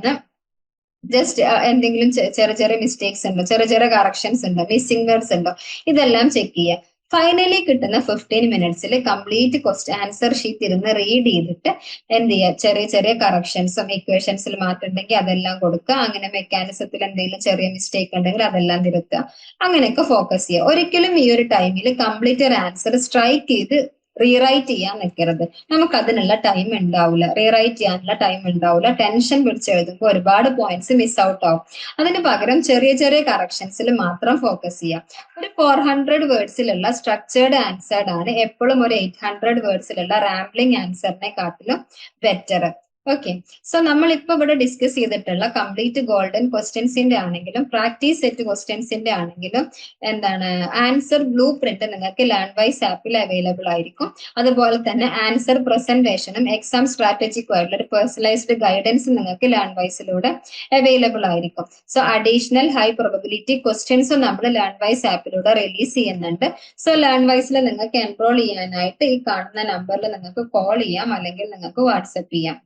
എന്തെങ്കിലും ചെറിയ മിസ്റ്റേക്സ് ഉണ്ടോ, ചെറിയ കറക്ഷൻസ് ഉണ്ടോ, മിസ്സിംഗ് വേർഡ്സ് ഉണ്ടോ, ഇതെല്ലാം ചെക്ക് ചെയ്യുക. ഫൈനലി കിട്ടുന്ന 15 minutes കംപ്ലീറ്റ് ആൻസർ ഷീറ്റ് ഇരുന്ന് റീഡ് ചെയ്തിട്ട് എന്ത് ചെയ്യുക, ചെറിയ കറക്ഷൻസും ഇക്വേഷൻസിൽ മാറ്റുണ്ടെങ്കിൽ അതെല്ലാം കൊടുക്കുക. അങ്ങനെ മെക്കാനിസത്തിൽ എന്തെങ്കിലും ചെറിയ മിസ്റ്റേക്ക് ഉണ്ടെങ്കിൽ അതെല്ലാം തിരുത്തുക. അങ്ങനെയൊക്കെ ഫോക്കസ് ചെയ്യുക. ഒരിക്കലും ഈ ഒരു ടൈമിൽ കംപ്ലീറ്റ് ഒരു ആൻസർ സ്ട്രൈക്ക് ചെയ്ത് റീറൈറ്റ് ചെയ്യാൻ നിൽക്കരുത്. നമുക്ക് അതിനുള്ള ടൈം ഉണ്ടാവില്ല, റീറൈറ്റ് ചെയ്യാനുള്ള ടൈം ഉണ്ടാവില്ല. ടെൻഷൻ പിടിച്ച് എഴുതുമ്പോൾ ഒരുപാട് പോയിന്റ്സ് മിസ് ഔട്ട് ആവും. അതിന് പകരം ചെറിയ കറക്ഷൻസിൽ മാത്രം ഫോക്കസ് ചെയ്യാം. ഒരു 400 വേർഡ്സിലുള്ള സ്ട്രക്ചേർഡ് ആൻസേർഡ് ആണ് എപ്പോഴും ഒരു 800 വേർഡ്സിലുള്ള റാംബ്ലിംഗ് ആൻസറിനെ കാട്ടിലും ബെറ്റർ. ഓക്കെ, സോ നമ്മളിപ്പോ ഇവിടെ ഡിസ്കസ് ചെയ്തിട്ടുള്ള കംപ്ലീറ്റ് ഗോൾഡൻ ക്വസ്റ്റ്യൻസിന്റെ ആണെങ്കിലും പ്രാക്ടീസ് സെറ്റ് ക്വസ്റ്റ്യൻസിന്റെ ആണെങ്കിലും എന്താണ് ആൻസർ ബ്ലൂ പ്രിന്റ് നിങ്ങൾക്ക് ലേൺവൈസ് ആപ്പിൽ അവൈലബിൾ ആയിരിക്കും. അതുപോലെ തന്നെ ആൻസർ പ്രസന്റേഷനും എക്സാം സ്ട്രാറ്റജിക്കും ആയിട്ടുള്ള ഒരു പേഴ്സണലൈസ്ഡ് ഗൈഡൻസ് നിങ്ങൾക്ക് ലേൺവൈസിലൂടെ അവൈലബിൾ ആയിരിക്കും. സോ അഡീഷണൽ ഹൈ പ്രോബബിലിറ്റി ക്വസ്റ്റ്യൻസും നമ്മൾ ലേൺവൈസ് ആപ്പിലൂടെ റിലീസ് ചെയ്യുന്നുണ്ട്. സോ ലേൺവൈസിൽ നിങ്ങൾക്ക് എൻറോൾ ചെയ്യാനായിട്ട് ഈ കാണുന്ന നമ്പറിൽ നിങ്ങൾക്ക് കോൾ ചെയ്യാം, അല്ലെങ്കിൽ നിങ്ങൾക്ക് വാട്സപ്പ് ചെയ്യാം.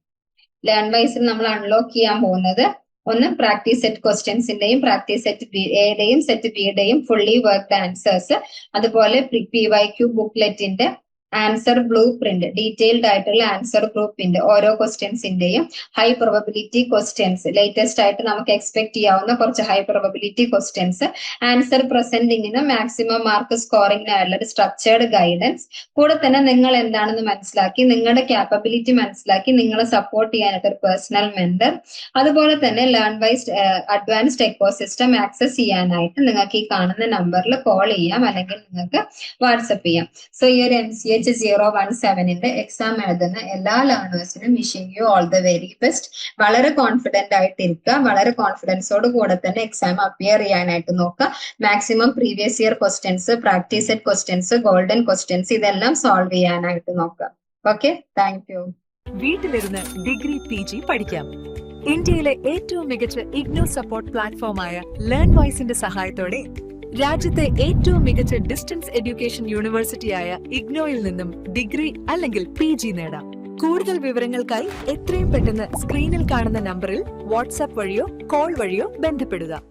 ലേൺവൈസിൽ നമ്മൾ അൺലോക്ക് ചെയ്യാൻ പോകുന്നത് ഒന്ന് പ്രാക്ടീസ് സെറ്റ് ക്വസ്റ്റ്യൻസിന്റെയും പ്രാക്ടീസ് സെറ്റ് എയുടെയും സെറ്റ് ബിയുടെയും ഫുള്ളി വർക്ക്ഡ് ആൻസേഴ്സ്, അതുപോലെ PYQ ബുക്ക്ലെറ്റിന്റെ ആൻസർ ബ്ലൂ പ്രിന്റ്, ഡീറ്റെയിൽഡ് ആയിട്ടുള്ള ആൻസർ ഗ്രൂപ്പിന്റെ ഓരോ ക്വസ്റ്റ്യൻസിന്റെയും ഹൈ പ്രോബബിലിറ്റി ക്വസ്റ്റ്യൻസ്, ലേറ്റസ്റ്റ് ആയിട്ട് നമുക്ക് എക്സ്പെക്ട് ചെയ്യാവുന്ന കുറച്ച് ഹൈ പ്രോബബിലിറ്റി ക്വസ്റ്റ്യൻസ്, ആൻസർ പ്രസന്റിങ്ങിനും മാക്സിമം മാർക്ക് സ്കോറിംഗിനായുള്ള ഒരു സ്ട്രക്ചേർഡ് ഗൈഡൻസ്, കൂടെ തന്നെ നിങ്ങൾ എന്താണെന്ന് മനസ്സിലാക്കി നിങ്ങളുടെ ക്യാപ്പബിലിറ്റി മനസ്സിലാക്കി നിങ്ങളെ സപ്പോർട്ട് ചെയ്യാനായിട്ട് ഒരു പേഴ്സണൽ മെന്റർ, അതുപോലെ തന്നെ ലേൺവൈസ് അഡ്വാൻസ്ഡ് എക്കോസിസ്റ്റം ആക്സസ് ചെയ്യാനായിട്ട് നിങ്ങൾക്ക് ഈ കാണുന്ന നമ്പറിൽ കോൾ ചെയ്യാം, അല്ലെങ്കിൽ നിങ്ങൾക്ക് വാട്സപ്പ് ചെയ്യാം. സോ ഈ ഒരു MCH 017 എക്സാം എഴുതുന്ന എല്ലാ ലേണേഴ്സിനും wishing you all the very best. വളരെ കോൺഫിഡന്റ് ആയിട്ട് ഇരിക്കുക, വളരെ കോൺഫിഡൻസോട് കൂടെ തന്നെ എക്സാം അപ്പിയർ ചെയ്യാനായിട്ട് നോക്കുക. Maximum previous year questions, practice set questions, golden questions ഇതെല്ലാം സോൾവ് ചെയ്യാനായിട്ട് നോക്കുക. Okay, thank you. വീട്ടിലിരുന്ന് ഡിഗ്രി PG പഠിക്കാം. ഇന്ത്യയിലെ ഏറ്റവും മികച്ച ഇഗ്നോ സപ്പോർട്ട് പ്ലാറ്റ്ഫോമായ ലേൺവൈസിന്റെ സഹായത്തോടെ രാജ്യത്തെ ഏറ്റവും മികച്ച ഡിസ്റ്റൻസ് എഡ്യൂക്കേഷൻ യൂണിവേഴ്സിറ്റിയായ ഇഗ്നോയിൽ നിന്നും ഡിഗ്രി അല്ലെങ്കിൽ PG നേടാം. കൂടുതൽ വിവരങ്ങൾക്കായി എത്രയും പെട്ടെന്ന് സ്ക്രീനിൽ കാണുന്ന നമ്പറിൽ വാട്സാപ്പ് വഴിയോ കോൾ വഴിയോ ബന്ധപ്പെടുക.